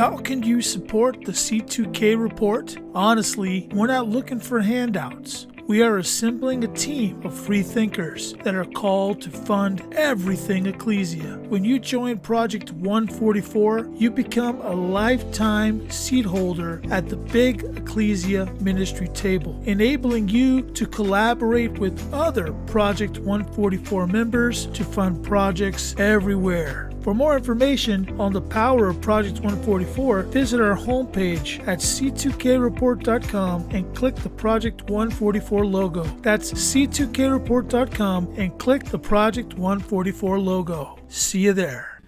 How can you support the C2K report? Honestly, we're not looking for handouts. We are assembling a team of free thinkers that are called to fund everything Ecclesia. When you join Project 144, you become a lifetime seat holder at the big Ecclesia ministry table, enabling you to collaborate with other Project 144 members to fund projects everywhere. For more information on the power of Project 144, visit our homepage at C2KReport.com and click the Project 144 logo. That's C2KReport.com and click the Project 144 logo. See you there.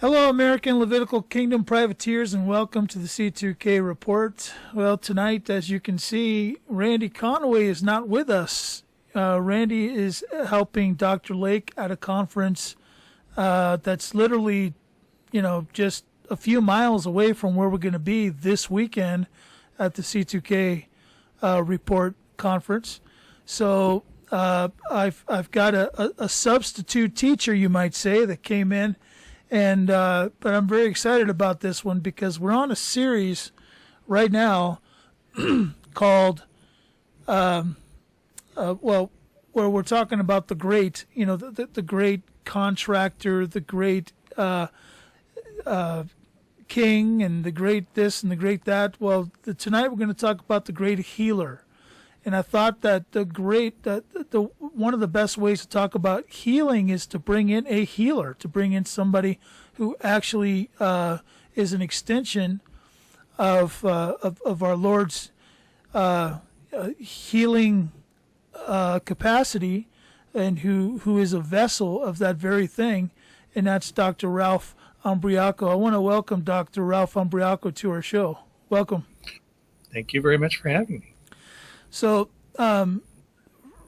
Hello, American Levitical Kingdom privateers, and welcome to the C2K report. Well, tonight, as you can see, Randy Conaway is not with us. Randy is helping Dr. Lake at a conference that's literally, just a few miles away from where we're going to be this weekend at the C2K report conference. So I've got a substitute teacher, you might say, that came in, and but I'm very excited about this one because we're on a series right now called where we're talking about the great, the great contractor, the great king, and the great this and the great that. Well, tonight we're going to talk about the great healer. And I thought that the one of the best ways to talk about healing is to bring in a healer, to bring in somebody who actually is an extension of our Lord's healing capacity, and who is a vessel of that very thing, and that's Dr. Ralph Ambriaco. I want to welcome Dr. Ralph Ambriaco to our show. Welcome. Thank you very much for having me. So,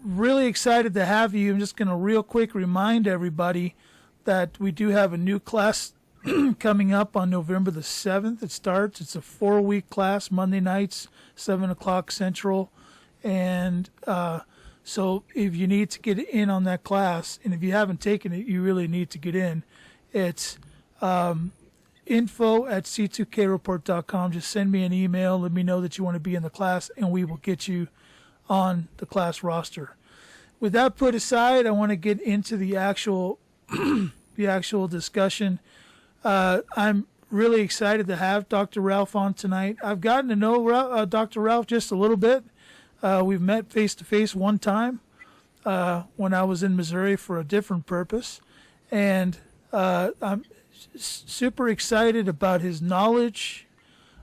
really excited to have you. I'm just going to real quick remind everybody that we do have a new class coming up on November the 7th. It starts. It's a 4-week class, Monday nights, 7 o'clock Central, and so if you need to get in on that class, and if you haven't taken it, you really need to get in. It's info@c2kreport.com. Just send me an email. Let me know that you want to be in the class, and we will get you on the class roster. With that put aside, I want to get into the actual discussion. I'm really excited to have Dr. Ralph on tonight. I've gotten to know Dr. Ralph just a little bit. We've met face-to-face one time when I was in Missouri for a different purpose, and I'm super excited about his knowledge.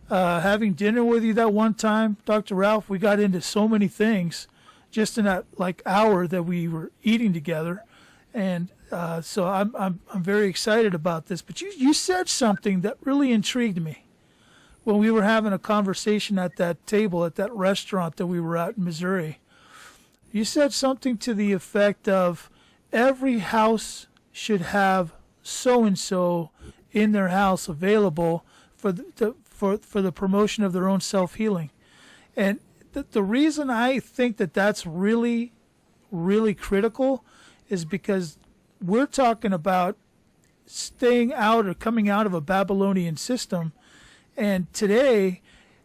Having dinner with you that one time, Dr. Ralph, we got into so many things just in that hour that we were eating together, and so I'm very excited about this. But you said something that really intrigued me when we were having a conversation at that table at that restaurant that we were at in Missouri. You said something to the effect of every house should have so-and-so in their house available for the promotion of their own self-healing. And the reason I think that that's really, really critical is because we're talking about staying out or coming out of a Babylonian system. And today,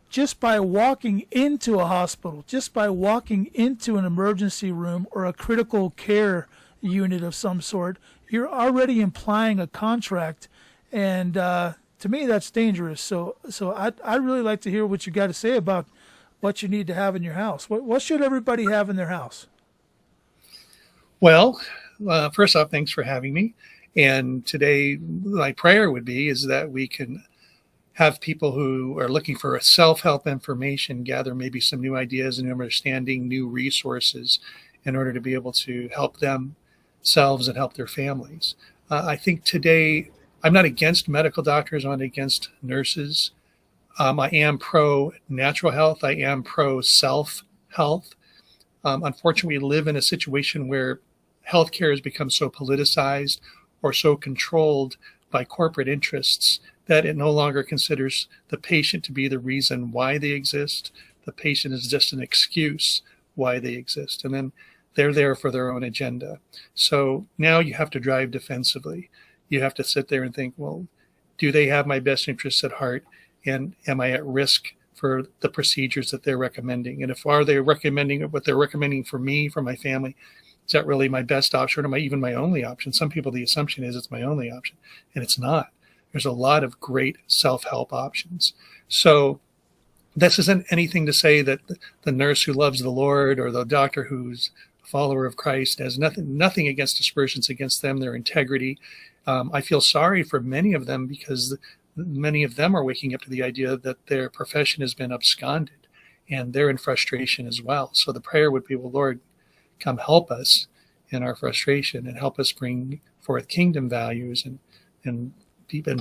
just by walking into a hospital, just by walking into an emergency room or a critical care unit of some sort, you're already implying a contract. And to me, that's dangerous. So I'd really like to hear what you got to say about what you need to have in your house. What should everybody have in their house? Well, first off, thanks for having me. And today, my prayer would be is that we can have people who are looking for self-help information gather maybe some new ideas, new understanding, new resources in order to be able to help themselves and help their families. I think today, I'm not against medical doctors, I'm not against nurses. I am pro-natural health, I am pro-self-health. Unfortunately, we live in a situation where healthcare has become so politicized or so controlled by corporate interests that it no longer considers the patient to be the reason why they exist. The patient is just an excuse why they exist. And then they're there for their own agenda. So now you have to drive defensively. You have to sit there and think, well, do they have my best interests at heart? And am I at risk for the procedures that they're recommending? And if are they recommending what they're recommending for me, for my family, is that really my best option, or am I even my only option? Some people, the assumption is it's my only option, and it's not. There's a lot of great self-help options. So this isn't anything to say that the nurse who loves the Lord or the doctor who's a follower of Christ has nothing against aspersions against them, their integrity. I feel sorry for many of them because many of them are waking up to the idea that their profession has been absconded and they're in frustration as well. So the prayer would be, well, Lord, come help us in our frustration and help us bring forth kingdom values and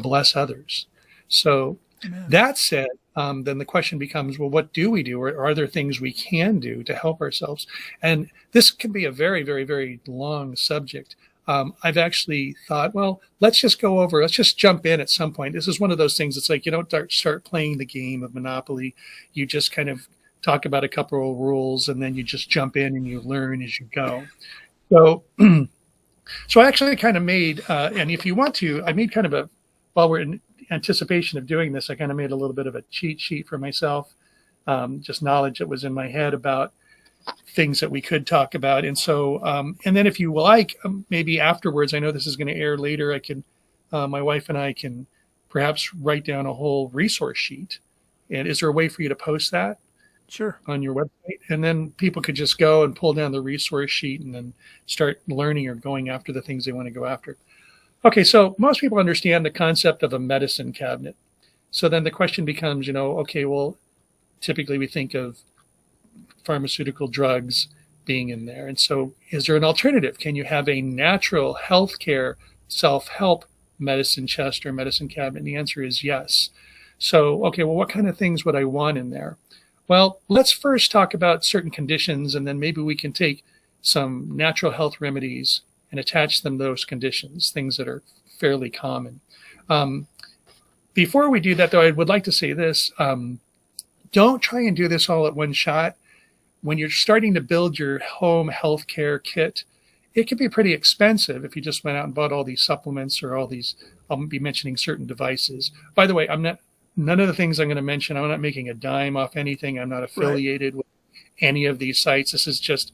bless others. So Amen. That said, then the question becomes, well, what do we do? Or are there things we can do to help ourselves? And this can be a very, very, very long subject. I've actually thought, well, let's just jump in at some point. This is one of those things. It's like you don't start playing the game of Monopoly. You just kind of talk about a couple of rules and then you just jump in and you learn as you go. So, so I actually kind of made, and if you want to, I made kind of a, while we're in anticipation of doing this, I kind of made a little bit of a cheat sheet for myself, just knowledge that was in my head about things that we could talk about. And so, and then if you like, maybe afterwards, I know this is going to air later, I can, my wife and I can perhaps write down a whole resource sheet. And is there a way for you to post that? Sure. On your website? And then people could just go and pull down the resource sheet and then start learning or going after the things they want to go after. Okay, so most people understand the concept of a medicine cabinet. So then the question becomes, okay, well, typically we think of pharmaceutical drugs being in there. And so is there an alternative? Can you have a natural healthcare self-help medicine chest or medicine cabinet? And the answer is yes. So, okay, well, what kind of things would I want in there? Well, let's first talk about certain conditions, and then maybe we can take some natural health remedies and attach them to those conditions, things that are fairly common. Before we do that, though, I would like to say this. Don't try and do this all at one shot. When you're starting to build your home healthcare kit, it can be pretty expensive if you just went out and bought all these supplements or all these, I'll be mentioning certain devices. By the way, none of the things I'm going to mention, I'm not making a dime off anything. I'm not affiliated with any of these sites. This is just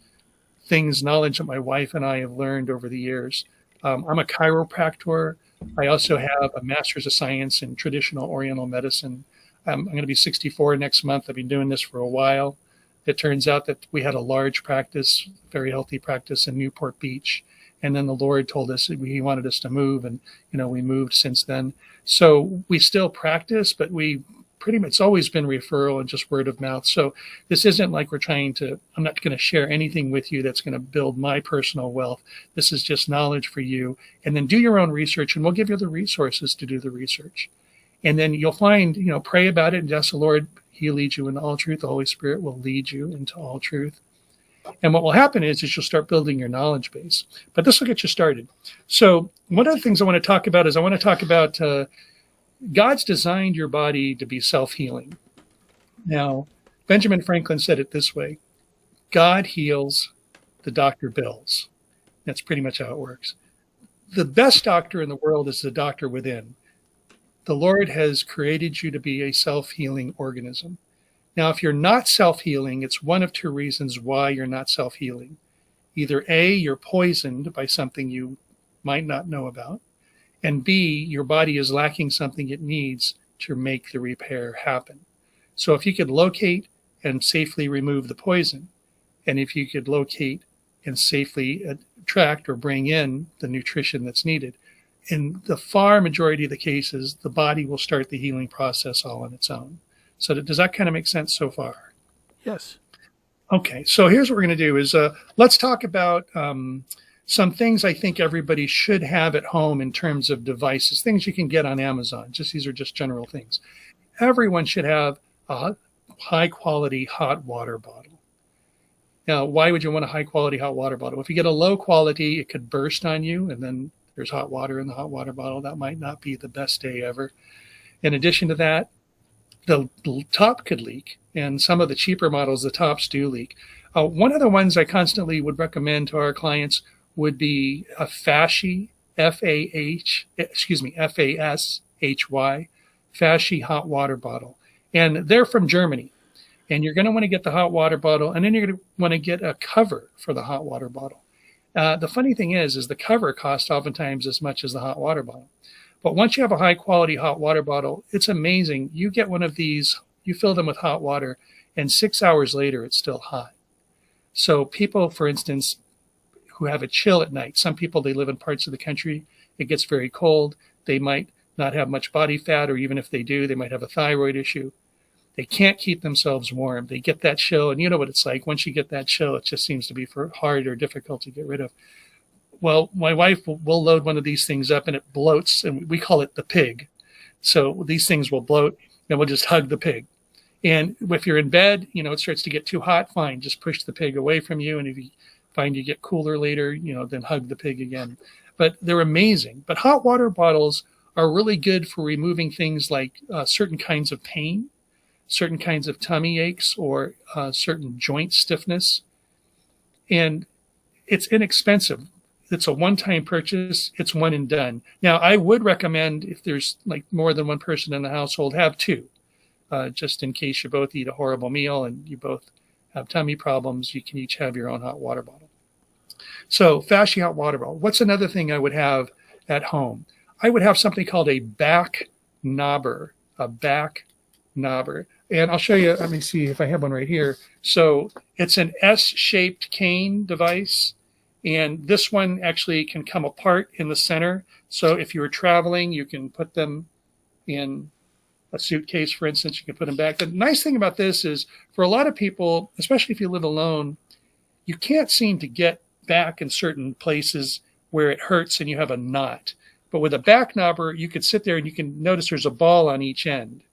knowledge that my wife and I have learned over the years. I'm a chiropractor. I also have a master's of science in traditional Oriental medicine. I'm going to be 64 next month. I've been doing this for a while. It turns out that we had a large practice, very healthy practice in Newport Beach. And then the Lord told us that he wanted us to move. And, we moved since then. So we still practice, but it's always been referral and just word of mouth. So this isn't like I'm not going to share anything with you that's going to build my personal wealth. This is just knowledge for you. And then do your own research, and we'll give you the resources to do the research. And then you'll find, pray about it and ask the Lord, he'll lead you into all truth. The Holy Spirit will lead you into all truth. And what will happen is you'll start building your knowledge base. But this will get you started. So one of the things I want to talk about God's designed your body to be self-healing. Now, Benjamin Franklin said it this way: God heals, the doctor bills. That's pretty much how it works. The best doctor in the world is the doctor within. The Lord has created you to be a self-healing organism. Now, if you're not self-healing, it's one of two reasons why you're not self-healing. Either A, you're poisoned by something you might not know about, and B, your body is lacking something it needs to make the repair happen. So if you could locate and safely remove the poison, and if you could locate and safely attract or bring in the nutrition that's needed, in the far majority of the cases, the body will start the healing process all on its own. So does that kind of make sense so far? Yes. Okay, so here's what we're going to do is let's talk about some things I think everybody should have at home in terms of devices, things you can get on Amazon. These are just general things. Everyone should have a high-quality hot water bottle. Now, why would you want a high-quality hot water bottle? If you get a low quality, it could burst on you, and then there's hot water in the hot water bottle. That might not be the best day ever. In addition to that, the top could leak, and some of the cheaper models, the tops do leak. One of the ones I constantly would recommend to our clients would be a Fashy, Fashy, Fasci hot water bottle. And they're from Germany. And you're going to want to get the hot water bottle, and then you're going to want to get a cover for the hot water bottle. The funny thing is the cover costs oftentimes as much as the hot water bottle. But once you have a high quality hot water bottle, it's amazing. You get one of these, you fill them with hot water, and 6 hours later, it's still hot. So people, for instance, who have a chill at night, some people, they live in parts of the country, it gets very cold. They might not have much body fat, or even if they do, they might have a thyroid issue. They can't keep themselves warm. They get that chill, and you know what it's like. Once you get that chill, it just seems to be hard or difficult to get rid of. Well, my wife will load one of these things up, and it bloats, and we call it the pig. So these things will bloat, and we'll just hug the pig. And if you're in bed, it starts to get too hot, fine, just push the pig away from you. And if you find you get cooler later, then hug the pig again. But they're amazing. But hot water bottles are really good for removing things like certain kinds of pain, certain kinds of tummy aches, or certain joint stiffness. And it's inexpensive. It's a one-time purchase. It's one and done. Now, I would recommend, if there's like more than one person in the household, have two, just in case you both eat a horrible meal and you both have tummy problems. You can each have your own hot water bottle. So, Fasci hot water bottle. What's another thing I would have at home? I would have something called a back knobber, And I'll show you, let me see if I have one right here. So it's an S-shaped cane device. And this one actually can come apart in the center. So if you were traveling, you can put them in a suitcase, for instance. You can put them back. The nice thing about this is for a lot of people, especially if you live alone, you can't seem to get back in certain places where it hurts and you have a knot. But with a back knobber, you could sit there and you can notice there's a ball on each end.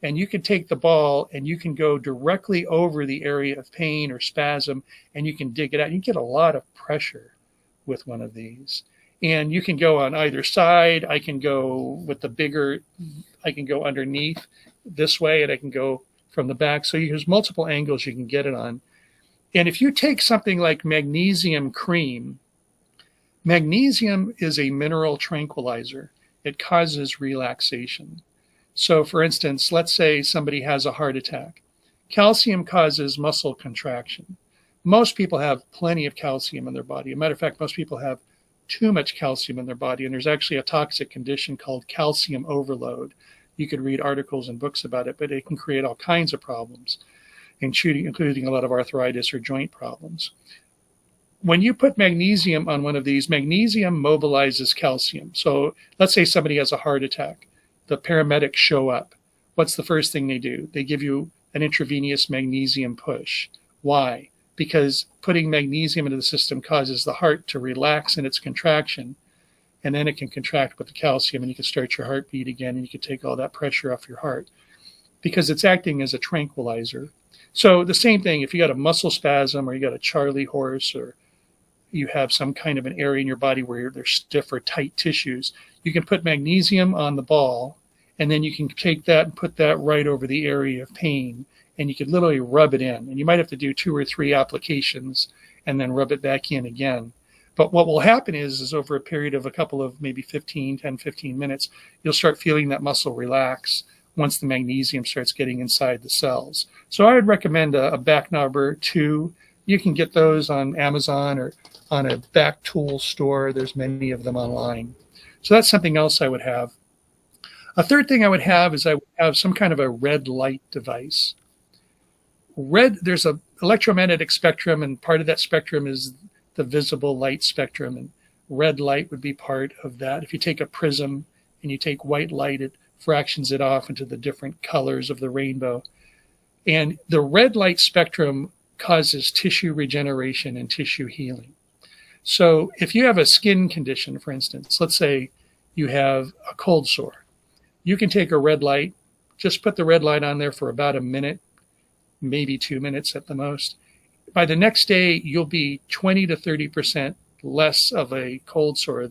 And you can take the ball and you can go directly over the area of pain or spasm, and you can dig it out. You get a lot of pressure with one of these. And you can go on either side. I can go with the bigger, I can go underneath this way, and I can go from the back. So there's multiple angles you can get it on. And if you take something like magnesium cream, magnesium is a mineral tranquilizer. It causes relaxation. So, for instance, let's say somebody has a heart attack. Calcium causes muscle contraction. Most people have plenty of calcium in their body. As a matter of fact, most people have too much calcium in their body, and there's actually a toxic condition called calcium overload. You could read articles and books about it, but it can create all kinds of problems, including a lot of arthritis or joint problems. When you put magnesium on one of these, magnesium mobilizes calcium. So let's say somebody has a heart attack. The paramedics show up. What's the first thing they do? They give you an intravenous magnesium push. Why? Because putting magnesium into the system causes the heart to relax in its contraction, and then it can contract with the calcium, and you can start your heartbeat again, and you can take all that pressure off your heart because it's acting as a tranquilizer. So the same thing, if you got a muscle spasm or you got a Charlie horse, or you have some kind of an area in your body where there's stiff or tight tissues, you can put magnesium on the ball, and then you can take that and put that right over the area of pain, and you can literally rub it in. And you might have to do 2 or 3 applications and then rub it back in again. But what will happen is over a period of a couple of maybe 10, 15 minutes, you'll start feeling that muscle relax once the magnesium starts getting inside the cells. So I would recommend a back knobber 2. You can get those on Amazon or on a back tool store. There's many of them online. So that's something else I would have. A third thing I would have is I would have some kind of a red light device. There's an electromagnetic spectrum, and part of that spectrum is the visible light spectrum, and red light would be part of that. If you take a prism and you take white light, it fractions it off into the different colors of the rainbow. And the red light spectrum causes tissue regeneration and tissue healing. So if you have a skin condition, for instance, let's say you have a cold sore, you can take a red light, just put the red light on there for about a minute, maybe 2 minutes at the most. By the next day, you'll be 20 to 30% less of a cold sore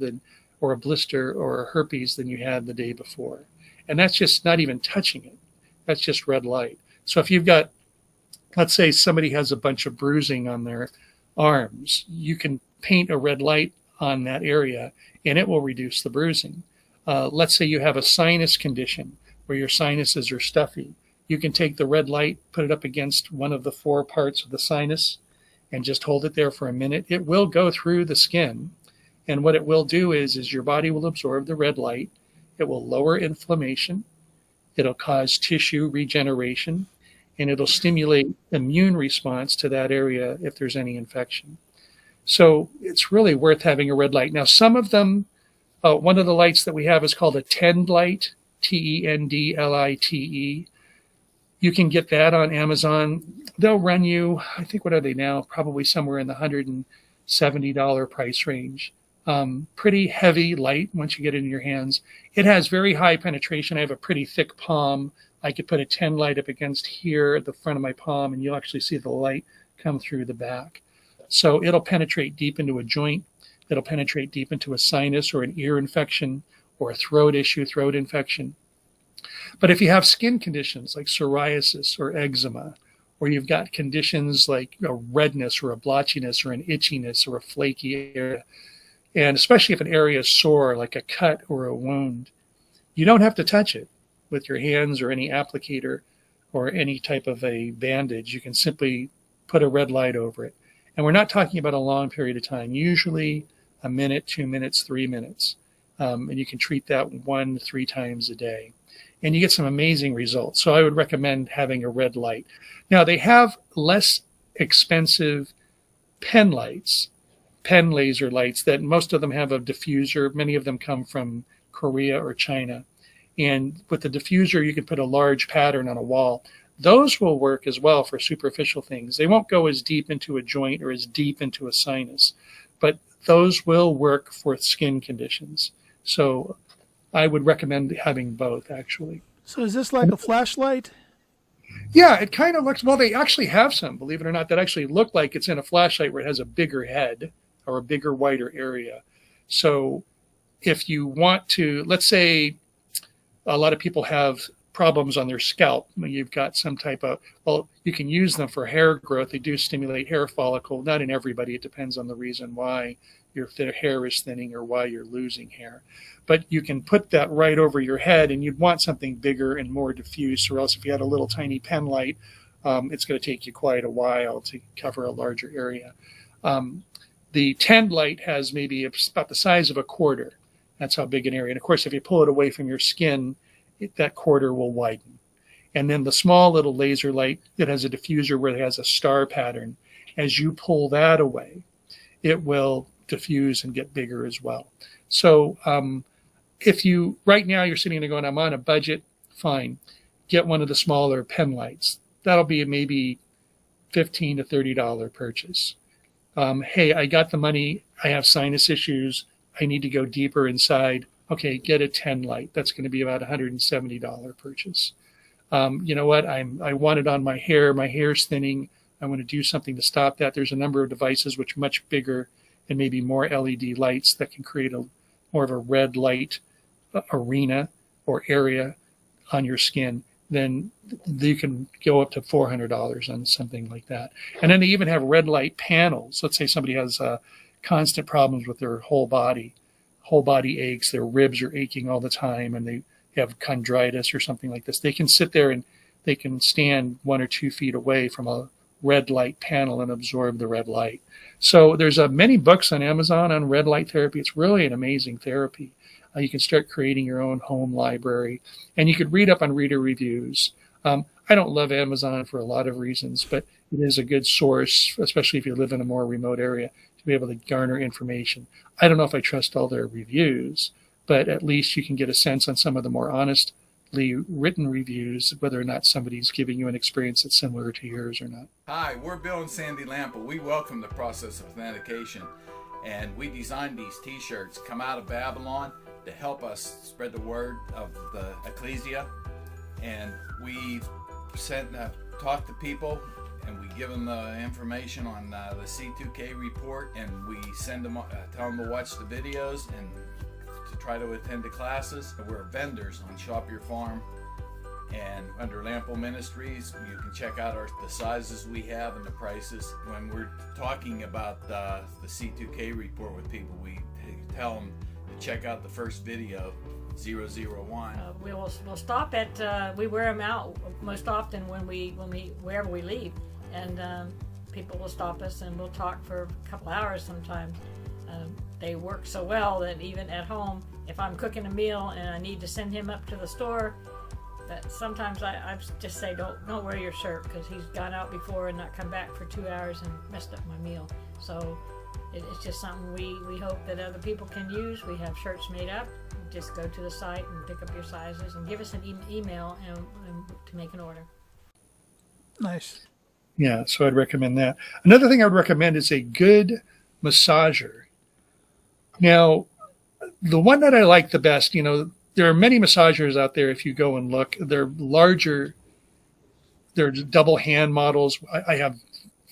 or a blister or a herpes than you had the day before. And that's just not even touching it. That's just red light. So if you've got, let's say somebody has a bunch of bruising on their arms, you can paint a red light on that area and it will reduce the bruising. Let's say you have a sinus condition. where your sinuses are stuffy. You can take the red light, put it up against one of the 4 parts of the sinus, and just hold it there for a minute. It will go through the skin. And what it will do is your body will absorb the red light. It will lower inflammation. It'll cause tissue regeneration, and it'll stimulate immune response to that area if there's any infection. So it's really worth having a red light. Now, some of them, one of the lights that we have is called a Tend light, Tendlite. You can get that on Amazon. They'll run you, I think, what are they now? Probably somewhere in the $170 price range. Pretty heavy light once you get it in your hands. It has very high penetration. I have a pretty thick palm. I could put a 10 light up against here at the front of my palm, and you'll actually see the light come through the back. So it'll penetrate deep into a joint. It'll penetrate deep into a sinus or an ear infection or a throat issue, throat infection. But if you have skin conditions like psoriasis or eczema, or you've got conditions like a redness or a blotchiness or an itchiness or a flaky area, and especially if an area is sore, like a cut or a wound, you don't have to touch it with your hands or any applicator or any type of a bandage. You can simply put a red light over it. And we're not talking about a long period of time, usually a minute, 2 minutes, 3 minutes. And you can treat that 1 to 3 times a day. And you get some amazing results. So I would recommend having a red light. Now, they have less expensive pen lights, pen laser lights, that most of them have a diffuser. Many of them come from Korea or China. And with the diffuser, you can put a large pattern on a wall. Those will work as well for superficial things. They won't go as deep into a joint or as deep into a sinus, but those will work for skin conditions. So I would recommend having both, actually. So is this like a flashlight? Yeah, it kind of looks, well, they actually have some, believe it or not, that actually look like it's in a flashlight where it has a bigger head or a bigger, wider area. So if you want to, let's say a lot of people have problems on their scalp. You've got some type of, well, you can use them for hair growth. They do stimulate hair follicle. Not in everybody. It depends on the reason why your hair is thinning or why you're losing hair. But you can put that right over your head, and you'd want something bigger and more diffuse, or else if you had a little tiny pen light, it's going to take you quite a while to cover a larger area. The Tend light has maybe about the size of a quarter. That's how big an area. And of course, if you pull it away from your skin, that quarter will widen. And then the small little laser light that has a diffuser where it has a star pattern, as you pull that away, it will diffuse and get bigger as well. So if you, right now you're sitting there going, I'm on a budget, fine. Get one of the smaller pen lights. That'll be maybe $15 to $30 purchase. Hey, I got the money. I have sinus issues. I need to go deeper inside. Okay, get a 10 light. That's going to be about $170 purchase. You know what? I want it on my hair. My hair's thinning. I want to do something to stop that. There's a number of devices which are much bigger and maybe more LED lights that can create more of a red light arena or area on your skin. Then you can go up to $400 on something like that. And then they even have red light panels. Let's say somebody has constant problems with their whole body aches, their ribs are aching all the time, and they have chondritis or something like this. They can sit there and they can stand 1 or 2 feet away from a red light panel and absorb the red light. So there's many books on Amazon on red light therapy. It's really an amazing therapy. You can start creating your own home library, and you could read up on reader reviews. I don't love Amazon for a lot of reasons, but it is a good source, especially if you live in a more remote area, to be able to garner information. I don't know if I trust all their reviews, but at least you can get a sense on some of the more honestly written reviews, whether or not somebody's giving you an experience that's similar to yours or not. Hi, we're Bill and Sandy Lampa. We welcome the process of authentication, and we designed these t-shirts, Come Out of Babylon, to help us spread the word of the ecclesia. And we talk to people, and we give them the information on the C2K report, and we send them, tell them to watch the videos and to try to attend the classes. We're vendors on Shop Your Farm, and under Lampo Ministries, you can check out the sizes we have and the prices. When we're talking about the C2K report with people, we tell them to check out the first video 001. We'll stop at we wear them out most often when we wherever we leave, and people will stop us and we'll talk for a couple hours sometimes. They work so well that even at home, if I'm cooking a meal and I need to send him up to the store, that sometimes I just say don't wear your shirt, because he's gone out before and not come back for 2 hours and messed up my meal. So it's just something we hope that other people can use. We have shirts made up. Just go to the site and pick up your sizes and give us an email and to make an order. Nice. Yeah, so I'd recommend that. Another thing I would recommend is a good massager. Now, the one that I like the best, there are many massagers out there. If you go and look, they're larger. They're double hand models. I have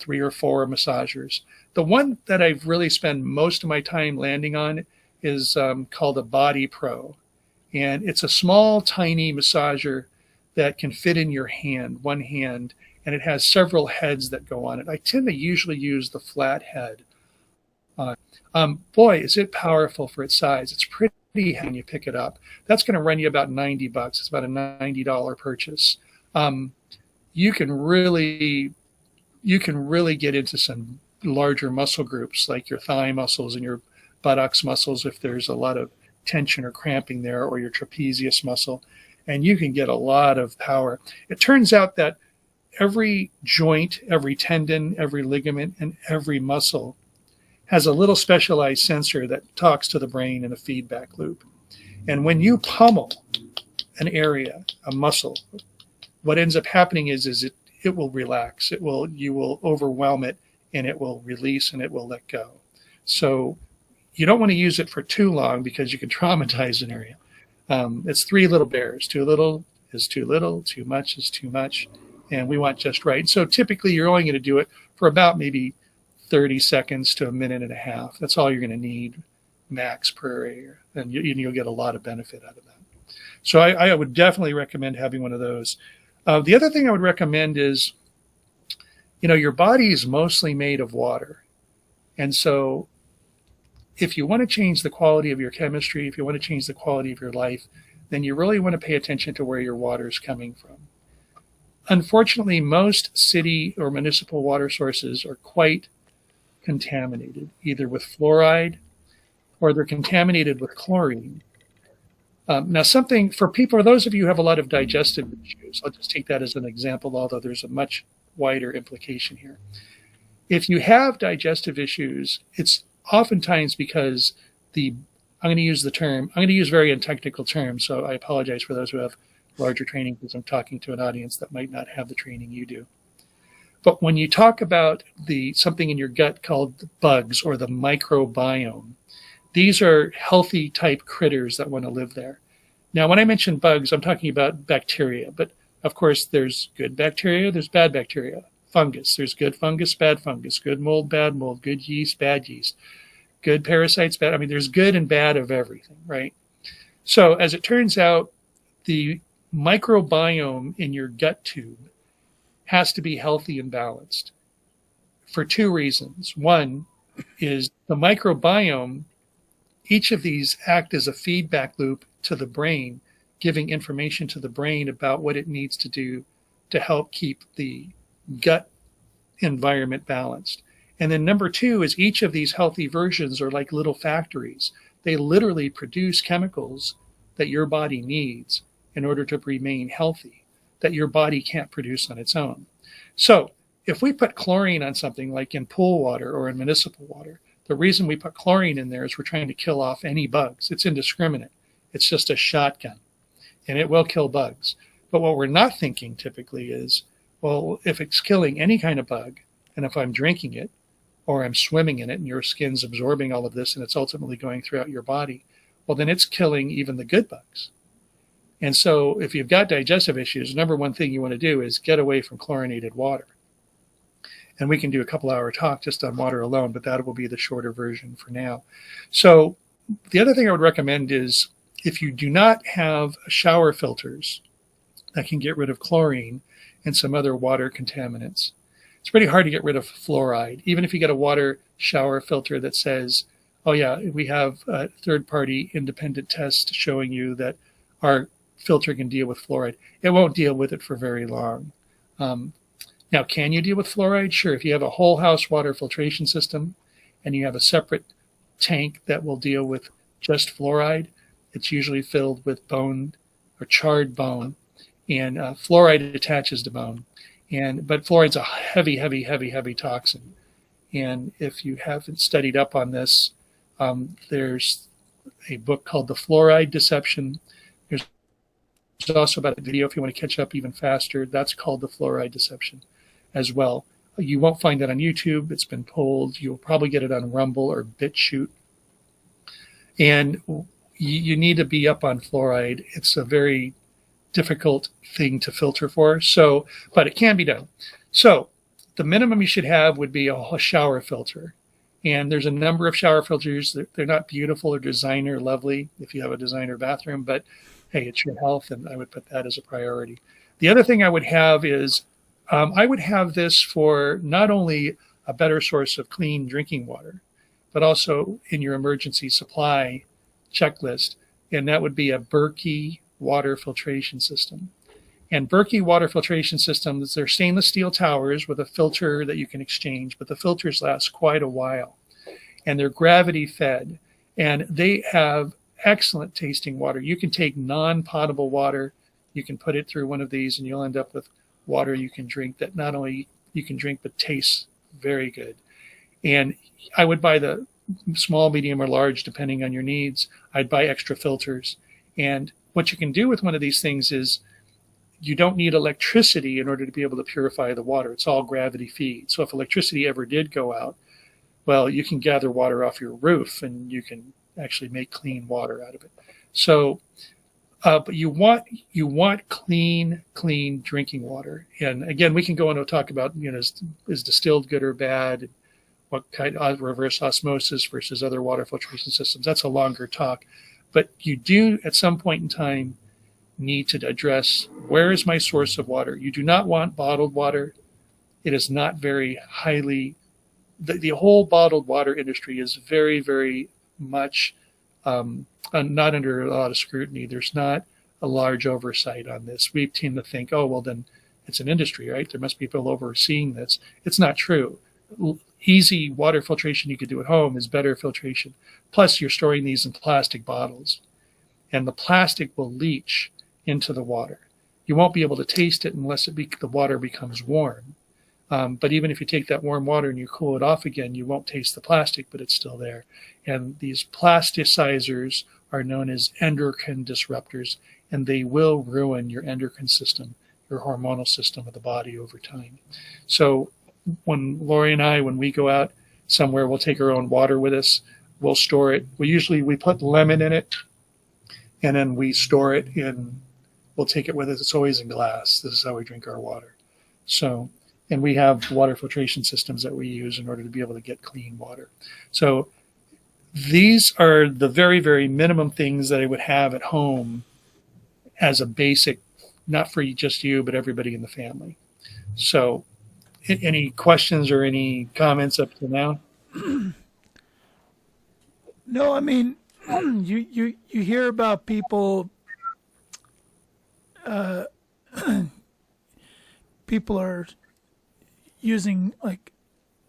3 or 4 massagers. The one that I've really spent most of my time landing on is called a Body Pro. And it's a small, tiny massager that can fit in your hand, one hand, and it has several heads that go on it. I tend to usually use the flat head. Boy, is it powerful for its size. It's pretty heavy when you pick it up. That's going to run you about $90. It's about a $90 purchase. You can really get into some larger muscle groups, like your thigh muscles and your buttocks muscles, if there's a lot of tension or cramping there, or your trapezius muscle, and you can get a lot of power. It turns out that every joint, every tendon, every ligament, and every muscle has a little specialized sensor that talks to the brain in a feedback loop. And when you pummel an area, a muscle, what ends up happening is it will relax. You will overwhelm it, and it will release, and it will let go. So you don't want to use it for too long, because you can traumatize an area. It's 3 little bears. Too little is too little. Too much is too much. And we want just right. So typically you're only going to do it for about maybe 30 seconds to a minute and a half. That's all you're going to need max per area. And you'll get a lot of benefit out of that. So I would definitely recommend having one of those. The other thing I would recommend is, your body is mostly made of water. And so if you want to change the quality of your chemistry, if you want to change the quality of your life, then you really want to pay attention to where your water is coming from. Unfortunately, most city or municipal water sources are quite contaminated, either with fluoride or they're contaminated with chlorine. Now, something for those of you who have a lot of digestive issues, I'll just take that as an example, although there's a much wider implication here. If you have digestive issues, it's oftentimes because I'm going to use very untechnical terms, so I apologize for those who have larger training, because I'm talking to an audience that might not have the training you do. But when you talk about something in your gut called bugs or the microbiome, these are healthy type critters that want to live there. Now, when I mention bugs, I'm talking about bacteria, but of course there's good bacteria, there's bad bacteria. Fungus, there's good fungus, bad fungus, good mold, bad mold, good yeast, bad yeast, good parasites, bad. I mean, there's good and bad of everything, right? So as it turns out, the microbiome in your gut tube has to be healthy and balanced for 2 reasons. One is the microbiome, each of these act as a feedback loop to the brain, giving information to the brain about what it needs to do to help keep the gut environment balanced. And then number 2 is each of these healthy versions are like little factories. They literally produce chemicals that your body needs in order to remain healthy, that your body can't produce on its own. So if we put chlorine on something like in pool water or in municipal water, the reason we put chlorine in there is we're trying to kill off any bugs. It's indiscriminate. It's just a shotgun, and it will kill bugs. But what we're not thinking typically is, well, if it's killing any kind of bug, and if I'm drinking it or I'm swimming in it and your skin's absorbing all of this and it's ultimately going throughout your body, well, then it's killing even the good bugs. And so if you've got digestive issues, number one thing you want to do is get away from chlorinated water. And we can do a couple-hour talk just on water alone, but that will be the shorter version for now. So the other thing I would recommend is if you do not have shower filters that can get rid of chlorine and some other water contaminants, it's pretty hard to get rid of fluoride. Even if you get a water shower filter that says Oh yeah, we have third-party independent tests showing you that our filter can deal with fluoride. It won't deal with it for very long. Now, can you deal with fluoride? Sure. If you have a whole house water filtration system and you have a separate tank that will deal with just fluoride, it's usually filled with bone or charred bone, and fluoride attaches to bone. But fluoride's a heavy toxin. And if you haven't studied up on this, there's a book called The Fluoride Deception. There's also about a video if you want to catch up even faster. That's called The Fluoride Deception as well. You won't find that on YouTube. It's been pulled. You'll probably get it on Rumble or BitChute. And you need to be up on fluoride. It's a very difficult thing to filter for. But it can be done. So the minimum you should have would be a shower filter. And there's a number of shower filters. They're not beautiful or designer lovely if you have a designer bathroom, but hey, it's your health, and I would put that as a priority. The other thing I would have is I would have this for not only a better source of clean drinking water, but also in your emergency supply checklist, and that would be a Berkey water filtration system. And Berkey water filtration systems, they're stainless steel towers with a filter that you can exchange, but the filters last quite a while. And they're gravity fed, and they have excellent tasting water. You can take non-potable water, you can put it through one of these, and you'll end up with water you can drink that not only you can drink, but tastes very good. And I would buy the small, medium, or large, depending on your needs. I'd buy extra filters. And what you can do with one of these things is you don't need electricity in order to be able to purify the water. It's all gravity feed. So if electricity ever did go out, well, you can gather water off your roof and you can actually make clean water out of it. So, but you want clean drinking water. And again, we can go on and talk about, is distilled good or bad? What kind of reverse osmosis versus other water filtration systems? That's a longer talk. But you do, at some point in time, need to address, where is my source of water? You do not want bottled water. It is not very highly, the whole bottled water industry is very, very much not under a lot of scrutiny. There's not a large oversight on this. We tend to think, oh, well, then it's an industry, right? There must be people overseeing this. It's not true. Easy water filtration you could do at home is better filtration. Plus, you're storing these in plastic bottles, and the plastic will leach into the water. You won't be able to taste it unless the water becomes warm. But even if you take that warm water and you cool it off again, you won't taste the plastic, but it's still there. And these plasticizers are known as endocrine disruptors, and they will ruin your endocrine system, your hormonal system of the body over time. So when Lori and I, when we go out somewhere, we'll take our own water with us. We'll store it. We put lemon in it, and then we store it in, we'll take it with us. It's always in glass. This is how we drink our water. So, and we have water filtration systems that we use in order to be able to get clean water. So these are the very, very minimum things that I would have at home as a basic, not for just you, but everybody in the family. So any questions or any comments up to now? No, I mean, you hear about people, people are using like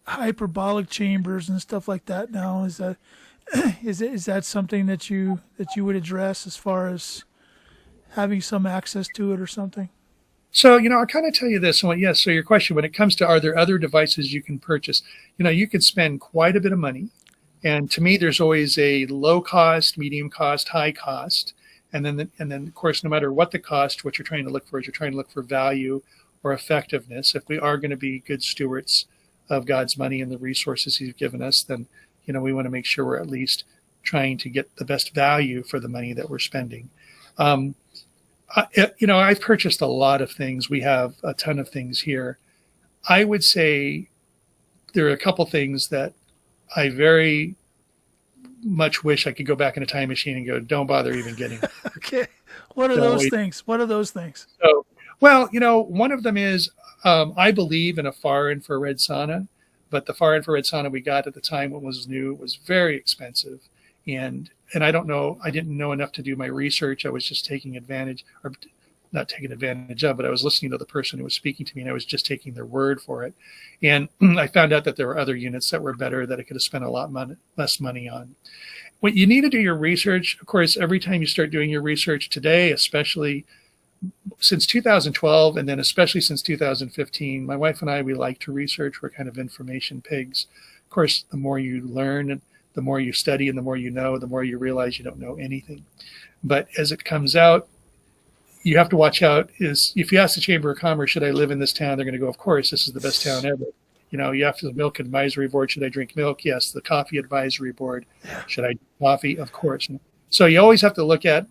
hyperbolic chambers and stuff like that now. Is that something that you would address as far as having some access to it or something? So, I'll kind of tell you this. So your question, when it comes to, are there other devices you can purchase? You can spend quite a bit of money. And to me, there's always a low cost, medium cost, high cost. And then, of course, no matter what the cost, what you're trying to look for is you're trying to look for value or effectiveness. If we are going to be good stewards of God's money and the resources he's given us, then, we want to make sure we're at least trying to get the best value for the money that we're spending. I've purchased a lot of things. We have a ton of things here. I would say there are a couple things that I very much wish I could go back in a time machine and go, don't bother even getting it. Okay. What are those things? What are those things? So, well, one of them is I believe in a far infrared sauna, But the far infrared sauna we got at the time when it was new was very expensive. And I don't know, I didn't know enough to do my research. I was just taking advantage, or not taking advantage of, but I was listening to the person who was speaking to me, and I was just taking their word for it. And I found out that there were other units that were better that I could have spent a lot less money on. When you need to do your research, of course, every time you start doing your research today, especially since 2012, and then especially since 2015, my wife and I, we like to research. We're kind of information pigs. Of course, the more you learn, the more you study, and the more you know, the more you realize you don't know anything. But as it comes out, you have to watch out. Is if you ask the Chamber of Commerce, should I live in this town? They're going to go, of course, this is the best town ever. You know, you have the milk advisory board. Should I drink milk? Yes. The coffee advisory board. Should I drink coffee? Of course. So you always have to look at,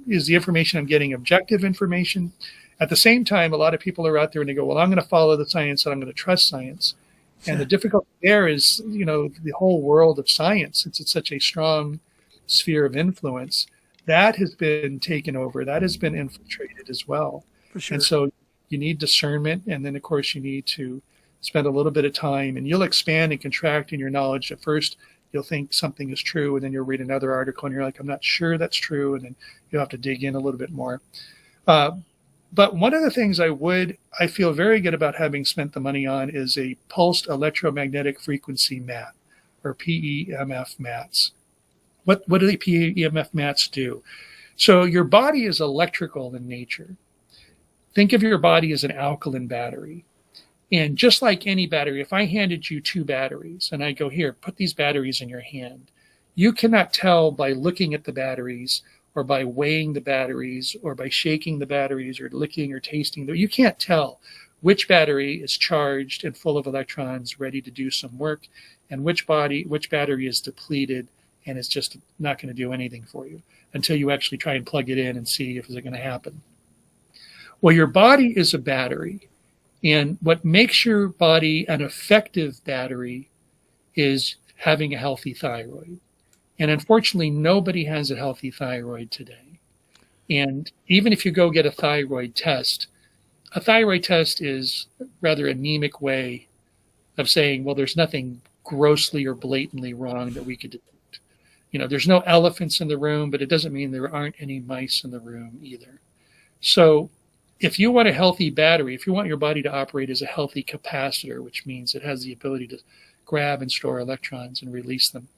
is the information I'm getting objective information? At the same time, a lot of people are out there and they go, well, I'm going to follow the science and I'm going to trust science. And the difficulty there is, you know, the whole world of science, since it's such a strong sphere of influence, that has been taken over. That has been infiltrated as well. For sure. And so you need discernment. And then, of course, you need to spend a little bit of time, and you'll expand and contract in your knowledge. At first, you'll think something is true, and then you'll read another article and you're like, I'm not sure that's true. And then you'll have to dig in a little bit more. But one of the things I feel very good about having spent the money on is a pulsed electromagnetic frequency mat, or PEMF mats. What do the PEMF mats do? So your body is electrical in nature. Think of your body as an alkaline battery. And just like any battery, if I handed you 2 batteries and I go, here, put these batteries in your hand, you cannot tell by looking at the batteries or by weighing the batteries or by shaking the batteries or licking or tasting them. You can't tell which battery is charged and full of electrons ready to do some work, and which battery is depleted and is just not going to do anything for you until you actually try and plug it in and see if it's going to happen. Well, your body is a battery. And what makes your body an effective battery is having a healthy thyroid. And unfortunately, nobody has a healthy thyroid today. And even if you go get a thyroid test is a rather anemic way of saying, well, there's nothing grossly or blatantly wrong that we could detect. You know, there's no elephants in the room, but it doesn't mean there aren't any mice in the room either. So if you want a healthy battery, if you want your body to operate as a healthy capacitor, which means it has the ability to grab and store electrons and release them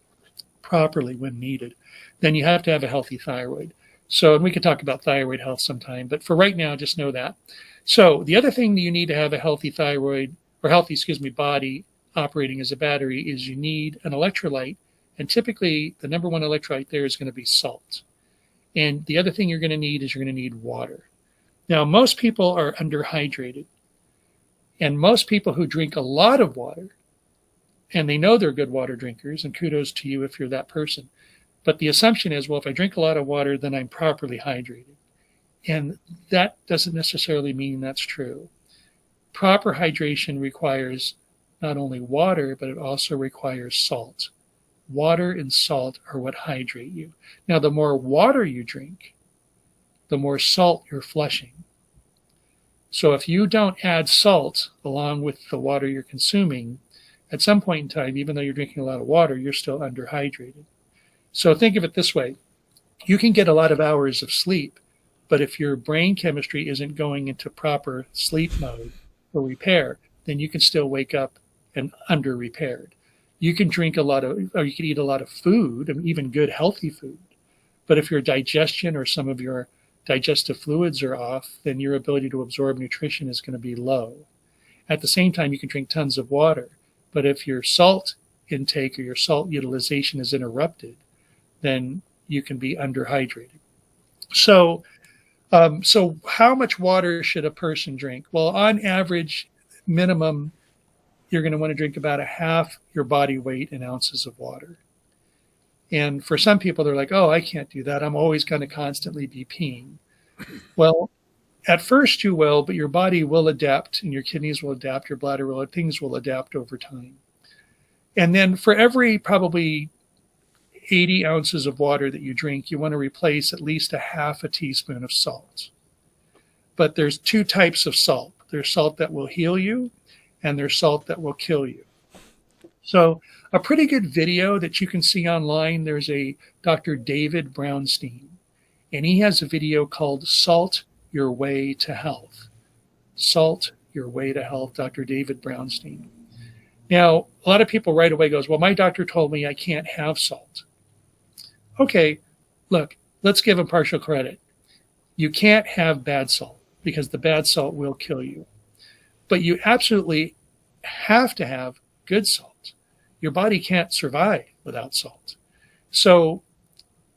properly when needed, then you have to have a healthy thyroid. So, and we could talk about thyroid health sometime, but for right now, just know that. So the other thing that you need to have a healthy thyroid, or healthy, body operating as a battery, is you need an electrolyte. And typically the number one electrolyte there is going to be salt. And the other thing you're going to need is you're going to need water. Now, most people are underhydrated, and most people who drink a lot of water, and they know they're good water drinkers, and kudos to you if you're that person. But the assumption is, well, if I drink a lot of water, then I'm properly hydrated. And that doesn't necessarily mean that's true. Proper hydration requires not only water, but it also requires salt. Water and salt are what hydrate you. Now, the more water you drink, the more salt you're flushing. So if you don't add salt along with the water you're consuming, at some point in time, even though you're drinking a lot of water, you're still underhydrated. So think of it this way. You can get a lot of hours of sleep, but if your brain chemistry isn't going into proper sleep mode or repair, then you can still wake up and under-repaired. You can drink a lot of, or you can eat a lot of food, and even good, healthy food. But if your digestion or some of your digestive fluids are off, then your ability to absorb nutrition is going to be low. At the same time, you can drink tons of water, but if your salt intake or your salt utilization is interrupted, then you can be underhydrated. So how much water should a person drink? Well, on average, minimum, you're going to want to drink about a half your body weight in ounces of water. And for some people, they're like, oh, I can't do that. I'm always going to constantly be peeing. Well, at first you will, but your body will adapt, and your kidneys will adapt, your bladder will, things will adapt over time. And then for every probably 80 ounces of water that you drink, you want to replace at least a half a teaspoon of salt. But there's 2 types of salt. There's salt that will heal you, and there's salt that will kill you. So a pretty good video that you can see online, there's a Dr. David Brownstein, and he has a video called Salt Your Way to Health. Salt Your Way to Health, Dr. David Brownstein. Now, a lot of people right away goes, well, my doctor told me I can't have salt. Okay, look, let's give him partial credit. You can't have bad salt because the bad salt will kill you. But you absolutely have to have good salt. Your body can't survive without salt. So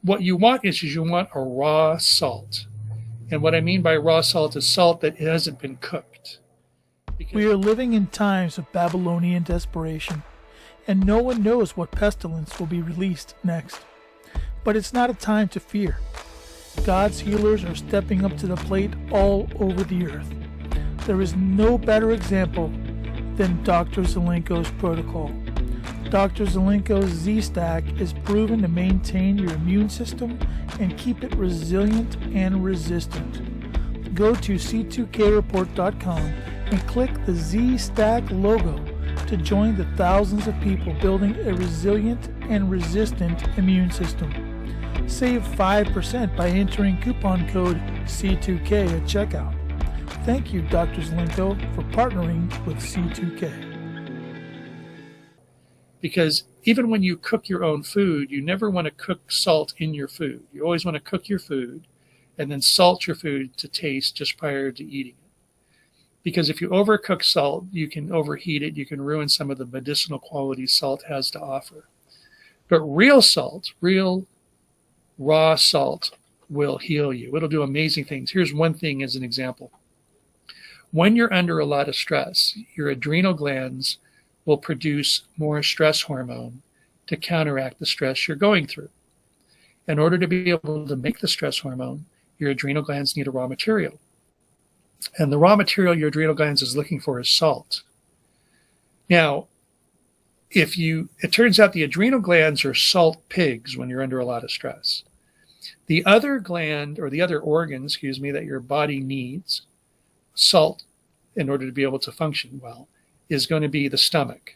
what you want is you want a raw salt. And what I mean by raw salt is salt that hasn't been cooked. We are living in times of Babylonian desperation, and no one knows what pestilence will be released next. But it's not a time to fear. God's healers are stepping up to the plate all over the earth. There is no better example than Dr. Zelenko's protocol. Dr. Zelenko's Z-Stack is proven to maintain your immune system and keep it resilient and resistant. Go to C2KReport.com and click the Z-Stack logo to join the thousands of people building a resilient and resistant immune system. Save 5% by entering coupon code C2K at checkout. Thank you, Dr. Zelenko, for partnering with C2K. Because even when you cook your own food, you never want to cook salt in your food. You always want to cook your food and then salt your food to taste just prior to eating it. Because if you overcook salt, you can overheat it. You can ruin some of the medicinal qualities salt has to offer. But real salt, real raw salt will heal you. It'll do amazing things. Here's one thing as an example. When you're under a lot of stress, your adrenal glands will produce more stress hormone to counteract the stress you're going through. In order to be able to make the stress hormone, your adrenal glands need a raw material. And the raw material your adrenal glands is looking for is salt. Now, it turns out the adrenal glands are salt pigs when you're under a lot of stress. The other gland, or the other organ, that your body needs salt in order to be able to function well, is going to be the stomach.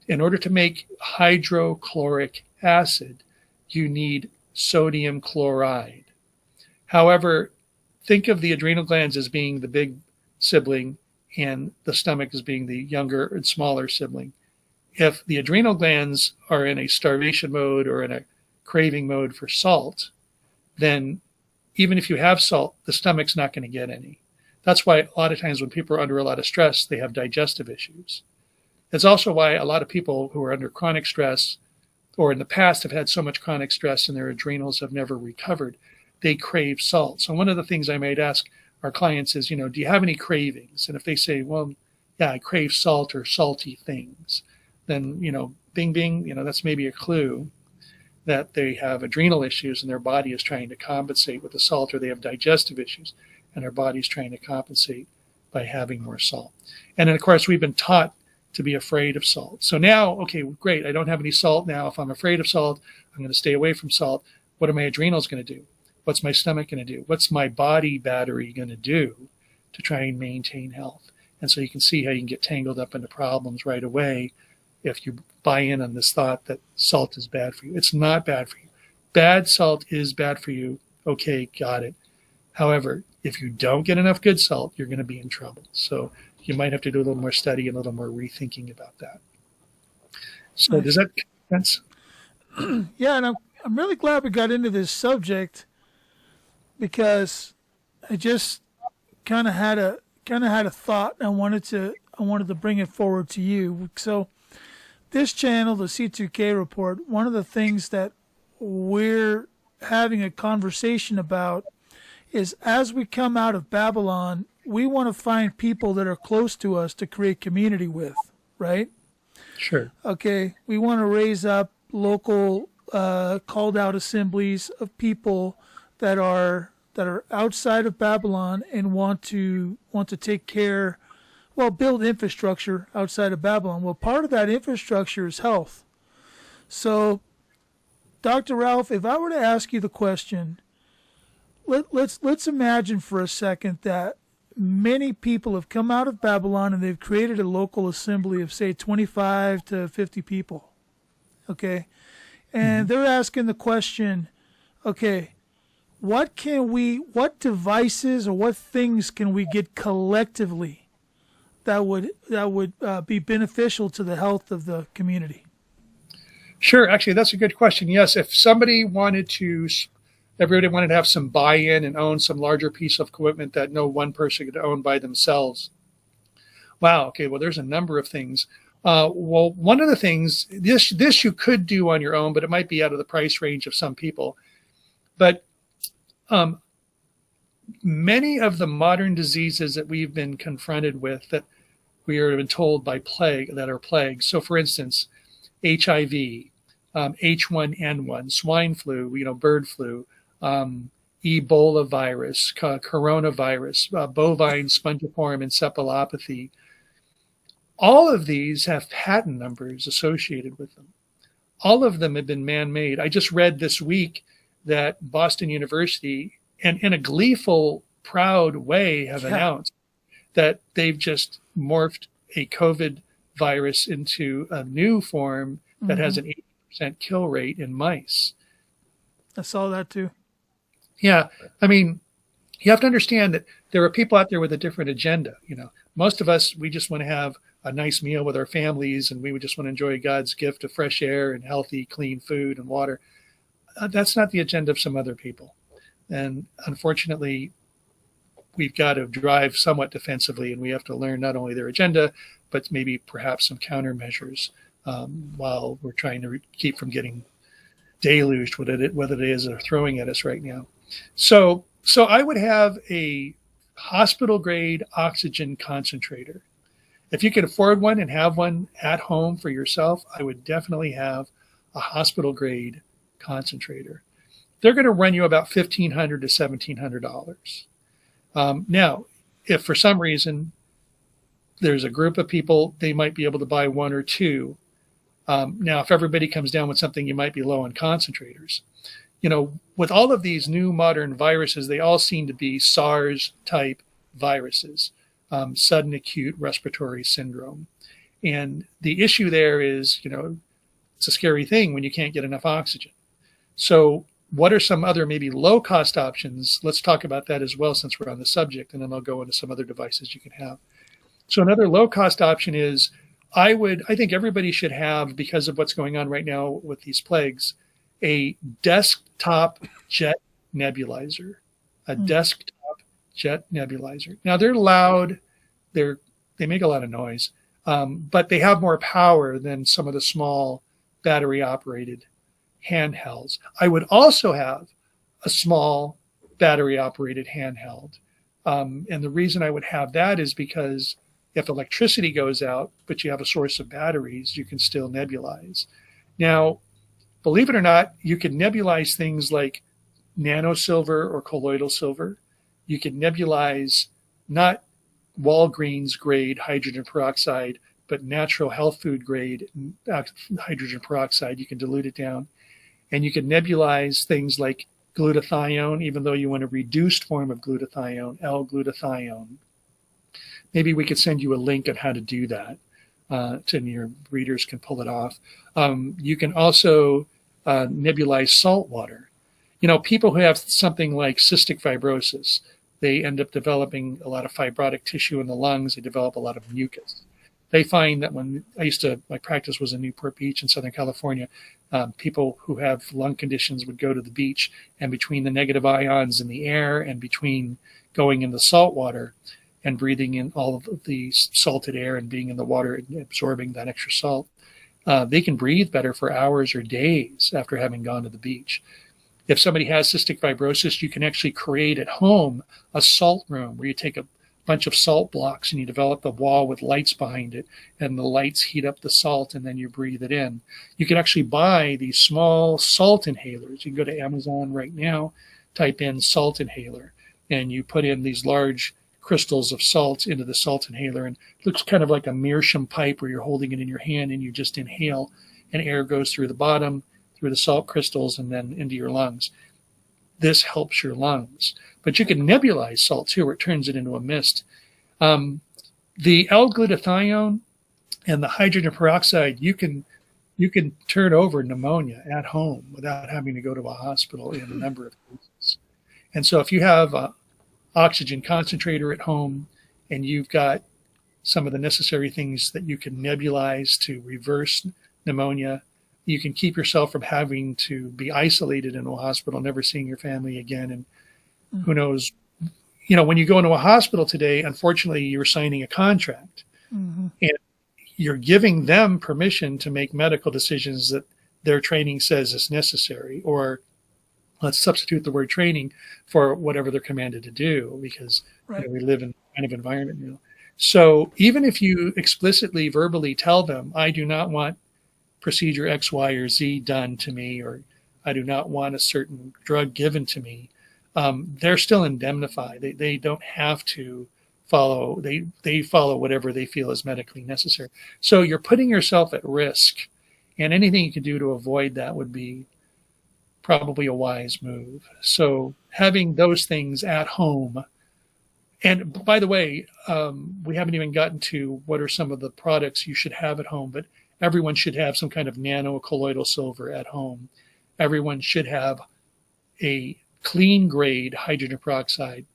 In order to make hydrochloric acid, you need sodium chloride. However, think of the adrenal glands as being the big sibling and the stomach as being the younger and smaller sibling. If the adrenal glands are in a starvation mode or in a craving mode for salt, then even if you have salt, the stomach's not going to get any. That's why a lot of times when people are under a lot of stress, they have digestive issues. It's also why a lot of people who are under chronic stress or in the past have had so much chronic stress and their adrenals have never recovered, they crave salt. So one of the things I might ask our clients is, do you have any cravings? And if they say, well, yeah, I crave salt or salty things, then, bing, bing, that's maybe a clue that they have adrenal issues and their body is trying to compensate with the salt, or they have digestive issues and their body's trying to compensate by having more salt. And then, of course, we've been taught to be afraid of salt. So now, okay, great, I don't have any salt now. If I'm afraid of salt, I'm going to stay away from salt. What are my adrenals going to do? What's my stomach going to do? What's my body battery going to do to try and maintain health? And so you can see how you can get tangled up into problems right away if you buy in on this thought that salt is bad for you. It's not bad for you. Bad salt is bad for you. Okay, got it. However, if you don't get enough good salt, you're going to be in trouble. So you might have to do a little more study and a little more rethinking about that. So does that make sense? Yeah, and I'm really glad we got into this subject because I just kind of had a thought, and I wanted to bring it forward to you. So this channel, the C2K Report, one of the things that we're having a conversation about is as we come out of Babylon, we want to find people that are close to us to create community with, right? Sure. Okay, we want to raise up local called out assemblies of people that are outside of Babylon and want to take care, build infrastructure outside of Babylon. Well, part of that infrastructure is health. So, Dr. Ralph, if I were to ask you the question, let's imagine for a second that many people have come out of Babylon and they've created a local assembly of, say, 25 to 50 people. Okay? And they're asking the question, okay, what devices or what things can we get collectively that would be beneficial to the health of the community? Sure. Actually, that's a good question. Yes, if everybody wanted to have some buy-in and own some larger piece of equipment that no one person could own by themselves. Wow. Okay. Well, there's a number of things. Well, one of the things, this you could do on your own, but it might be out of the price range of some people. But many of the modern diseases that we've been confronted with, that we are been told by that are plagues. So, for instance, HIV, H1N1, swine flu, bird flu, Ebola virus, coronavirus, bovine spongiform encephalopathy. All of these have patent numbers associated with them. All of them have been man-made. I just read this week that Boston University, and in a gleeful, proud way, have announced that they've just morphed a COVID virus into a new form that has an 80% kill rate in mice. I saw that too. Yeah. I mean, you have to understand that there are people out there with a different agenda. Most of us, we just want to have a nice meal with our families, and we would just want to enjoy God's gift of fresh air and healthy, clean food and water. That's not the agenda of some other people. And unfortunately, we've got to drive somewhat defensively, and we have to learn not only their agenda, but maybe perhaps some countermeasures while we're trying to keep from getting deluged with what it is they're throwing at us right now. So I would have a hospital-grade oxygen concentrator. If you could afford one and have one at home for yourself, I would definitely have a hospital-grade concentrator. They're going to run you about $1,500 to $1,700. Now, if for some reason there's a group of people, they might be able to buy one or two. Now, if everybody comes down with something, you might be low on concentrators. With all of these new modern viruses, they all seem to be SARS-type viruses, sudden acute respiratory syndrome. And the issue there is, it's a scary thing when you can't get enough oxygen. So what are some other maybe low-cost options? Let's talk about that as well, since we're on the subject, and then I'll go into some other devices you can have. So another low-cost option is, I think everybody should have, because of what's going on right now with these plagues, a desktop jet nebulizer. Desktop jet nebulizer. Now, they're loud. They make a lot of noise, but they have more power than some of the small battery-operated handhelds. I would also have a small battery-operated handheld. And the reason I would have that is because if electricity goes out, but you have a source of batteries, you can still nebulize. Now, believe it or not, you can nebulize things like nanosilver or colloidal silver. You can nebulize not Walgreens grade hydrogen peroxide, but natural health food grade hydrogen peroxide. You can dilute it down. And you can nebulize things like glutathione, even though you want a reduced form of glutathione, L-glutathione. Maybe we could send you a link on how to do that, and your readers can pull it off. You can also nebulize salt water. People who have something like cystic fibrosis, they end up developing a lot of fibrotic tissue in the lungs. They develop a lot of mucus. They find that my practice was in Newport Beach in Southern California, people who have lung conditions would go to the beach, and between the negative ions in the air and between going in the salt water and breathing in all of the salted air and being in the water and absorbing that extra salt, they can breathe better for hours or days after having gone to the beach. If somebody has cystic fibrosis, you can actually create at home a salt room where you take a bunch of salt blocks and you develop a wall with lights behind it, and the lights heat up the salt and then you breathe it in. You can actually buy these small salt inhalers. You can go to Amazon right now, type in salt inhaler, and you put in these large crystals of salt into the salt inhaler, and it looks kind of like a meerschaum pipe where you're holding it in your hand and you just inhale, and air goes through the bottom, through the salt crystals, and then into your lungs. this helps your lungs. But you can nebulize salt too, where it turns it into a mist. The L-glutathione and the hydrogen peroxide, you can turn over pneumonia at home without having to go to a hospital in a number of cases. And so if you have an oxygen concentrator at home and you've got some of the necessary things that you can nebulize to reverse pneumonia, you can keep yourself from having to be isolated in a hospital, never seeing your family again. And who knows, when you go into a hospital today, unfortunately, you're signing a contract. And you're giving them permission to make medical decisions that their training says is necessary, or let's substitute the word training for whatever they're commanded to do, because we live in that kind of environment. So even if you explicitly, verbally tell them, I do not want procedure X, Y, or Z done to me, or I do not want a certain drug given to me, they're still indemnified. They don't have to follow, they follow whatever they feel is medically necessary. So you're putting yourself at risk, and anything you can do to avoid that would be probably a wise move. So having those things at home, and by the way, we haven't even gotten to what are some of the products you should have at home, but everyone should have some kind of nano-colloidal silver at home. Everyone should have a clean grade hydrogen peroxide.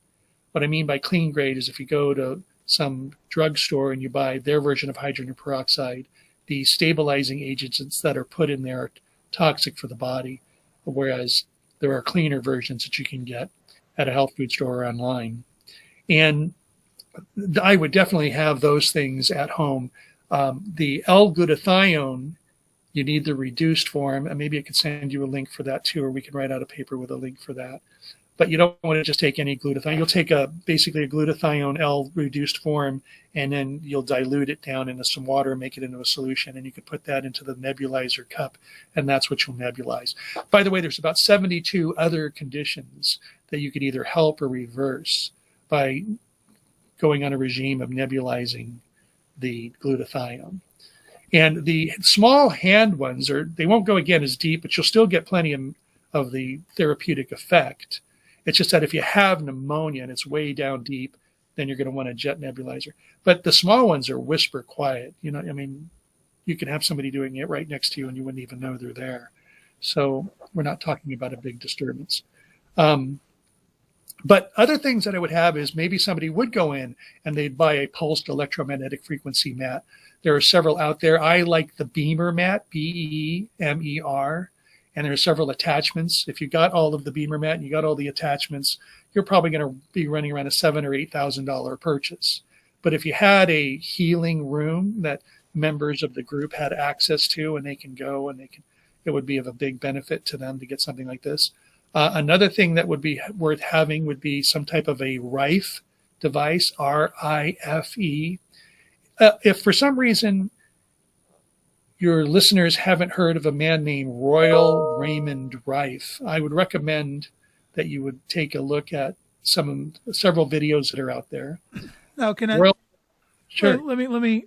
What I mean by clean grade is if you go to some drugstore and you buy their version of hydrogen peroxide, the stabilizing agents that are put in there are toxic for the body, whereas there are cleaner versions that you can get at a health food store or online. And I would definitely have those things at home. The L-glutathione, you need the reduced form, and maybe I could send you a link for that too, or we can write out a paper with a link for that. But you don't want to just take any glutathione. You'll take basically a glutathione L reduced form, and then you'll dilute it down into some water, make it into a solution, and you can put that into the nebulizer cup, and that's what you'll nebulize. By the way, there's about 72 other conditions that you could either help or reverse by going on a regime of nebulizing the glutathione. And the small hand ones, they won't go again as deep, but you'll still get plenty of the therapeutic effect. It's just that if you have pneumonia and it's way down deep, then you're going to want a jet nebulizer. But the small ones are whisper quiet. You can have somebody doing it right next to you and you wouldn't even know they're there. So we're not talking about a big disturbance. But other things that I would have is maybe somebody would go in and they'd buy a pulsed electromagnetic frequency mat. There are several out there. I like the Beamer mat, BEMER. And there are several attachments. If you got all of the Beamer mat and you got all the attachments, you're probably going to be running around a $7,000 or $8,000 purchase. But if you had a healing room that members of the group had access to, and they can go and it would be of a big benefit to them to get something like this. Another thing that would be worth having would be some type of a Rife device, RIFE. If for some reason your listeners haven't heard of a man named Royal Raymond Rife, I would recommend that you would take a look at several videos that are out there. Now, can Sure. Let me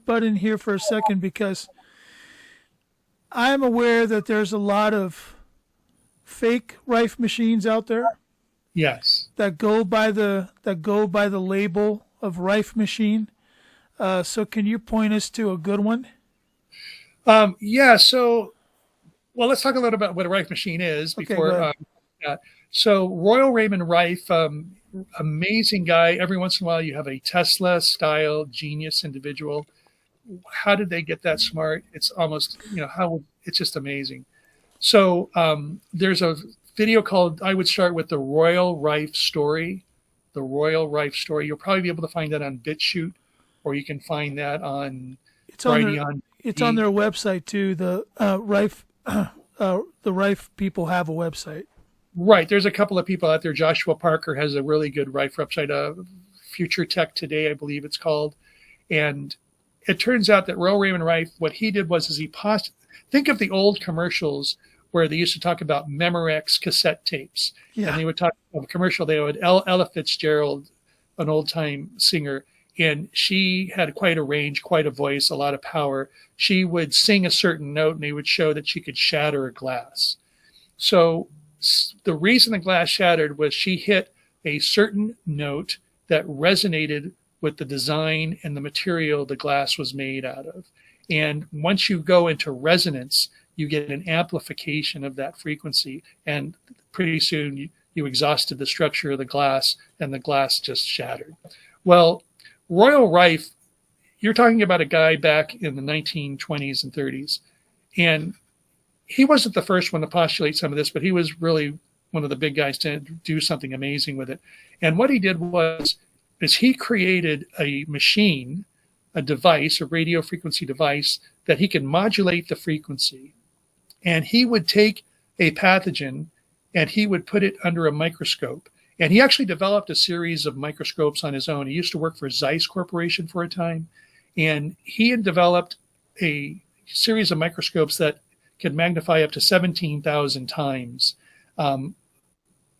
butt in here for a second, because I'm aware that there's a lot of fake Rife machines out there. Yes. That go by the label of Rife machine. So can you point us to a good one? So let's talk a little about what a Rife machine is before. So Royal Raymond Rife, amazing guy. Every once in a while you have a Tesla-style genius individual. How did they get that smart? It's almost, it's just amazing. So there's a video called, I would start with the Royal Rife story. The Royal Rife story. You'll probably be able to find that on BitChute, or you can find that on Brighteon. It's on their website too. The Rife people have a website. Right. There's a couple of people out there. Joshua Parker has a really good Rife website, Future Tech Today, I believe it's called. And it turns out that Royal Raymond Rife, what he did was think of the old commercials where they used to talk about Memorex cassette tapes. Yeah. And they would talk about a commercial. They would Ella Fitzgerald, an old time singer, and she had quite a range, quite a voice, a lot of power. She would sing a certain note and they would show that she could shatter a glass. So the reason the glass shattered was she hit a certain note that resonated with the design and the material the glass was made out of. And once you go into resonance, you get an amplification of that frequency. And pretty soon you exhausted the structure of the glass and the glass just shattered. Well, Royal Rife, you're talking about a guy back in the 1920s and 30s. And he wasn't the first one to postulate some of this, but he was really one of the big guys to do something amazing with it. And what he did is he created a machine, a device, a radio frequency device that he could modulate the frequency. And he would take a pathogen and he would put it under a microscope. And he actually developed a series of microscopes on his own. He used to work for Zeiss Corporation for a time. And he had developed a series of microscopes that could magnify up to 17,000 times. And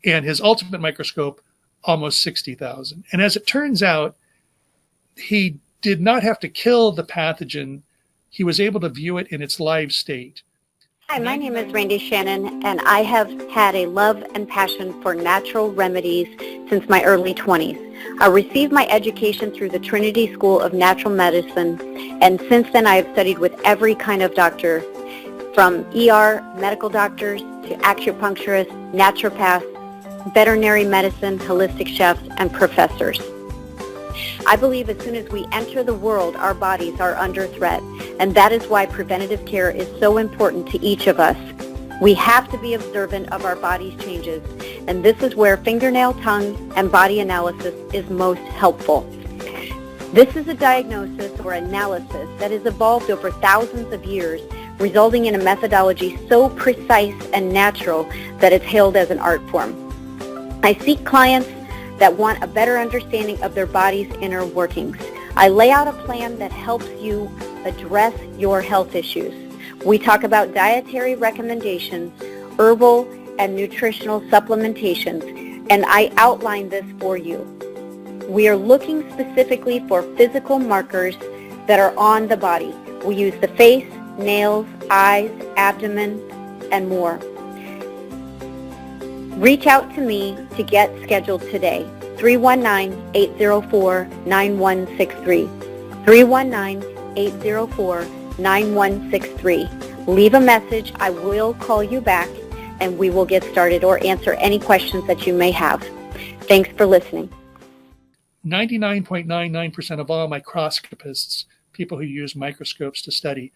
his ultimate microscope, almost 60,000. And as it turns out, he did not have to kill the pathogen. He was able to view it in its live state. Hi, my name is Randy Shannon, and I have had a love and passion for natural remedies since my early 20s. I received my education through the Trinity School of Natural Medicine, and since then I have studied with every kind of doctor, from ER medical doctors to acupuncturists, naturopaths, veterinary medicine, holistic chefs, and professors. I believe as soon as we enter the world, our bodies are under threat, and that is why preventative care is so important to each of us. We have to be observant of our body's changes, and this is where fingernail, tongue, and body analysis is most helpful. This is a diagnosis or analysis that has evolved over thousands of years, resulting in a methodology so precise and natural that it's hailed as an art form. I seek clients that want a better understanding of their body's inner workings. I lay out a plan that helps you address your health issues. We talk about dietary recommendations, herbal and nutritional supplementations, and I outline this for you. We are looking specifically for physical markers that are on the body. We use the face, nails, eyes, abdomen, and more. Reach out to me to get scheduled today. 319-804-9163. 319-804-9163. Leave a message. I will call you back, and we will get started or answer any questions that you may have. Thanks for listening. 99.99% of all microscopists, people who use microscopes to study,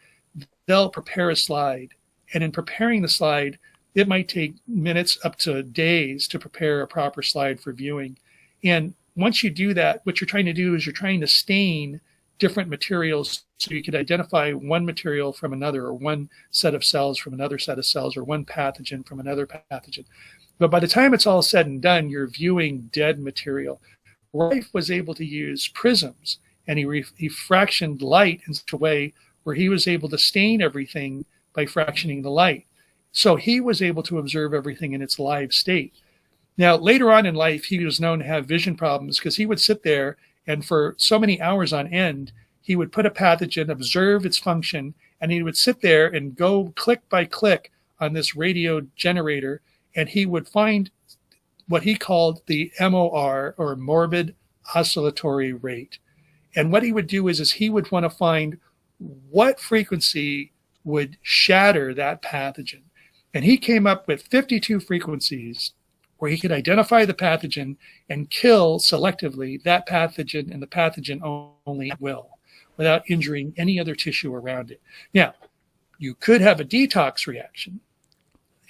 they'll prepare a slide. And in preparing the slide, it might take minutes up to days to prepare a proper slide for viewing. And once you do that, what you're trying to do is you're trying to stain different materials so you could identify one material from another, or one set of cells from another set of cells, or one pathogen from another pathogen. But by the time it's all said and done, you're viewing dead material. Rife was able to use prisms, and he fractioned light in such a way where he was able to stain everything by fractioning the light. So he was able to observe everything in its live state. Now, later on in life, he was known to have vision problems because he would sit there and for so many hours on end, he would put a pathogen, observe its function, and he would sit there and go click by click on this radio generator, and he would find what he called the MOR, or morbid oscillatory rate. And what he would do is he would want to find what frequency would shatter that pathogen. And he came up with 52 frequencies where he could identify the pathogen and kill selectively that pathogen and the pathogen only at will, without injuring any other tissue around it. Now, you could have a detox reaction,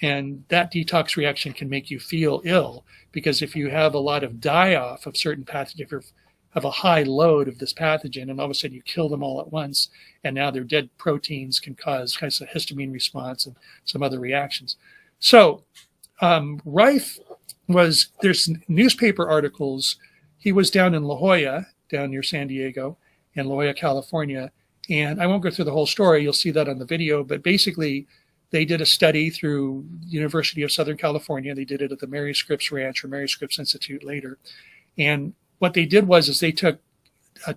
and that detox reaction can make you feel ill, because if you have a lot of die-off of certain pathogens, if you have a high load of this pathogen, and all of a sudden you kill them all at once, and now their dead proteins can cause kinds of histamine response and some other reactions. So Rife there's newspaper articles. He was down in La Jolla, down near San Diego, in La Jolla, California. And I won't go through the whole story. You'll see that on the video. But basically, they did a study through University of Southern California. They did it at the Mary Scripps Ranch, or Mary Scripps Institute later. And what they did was they took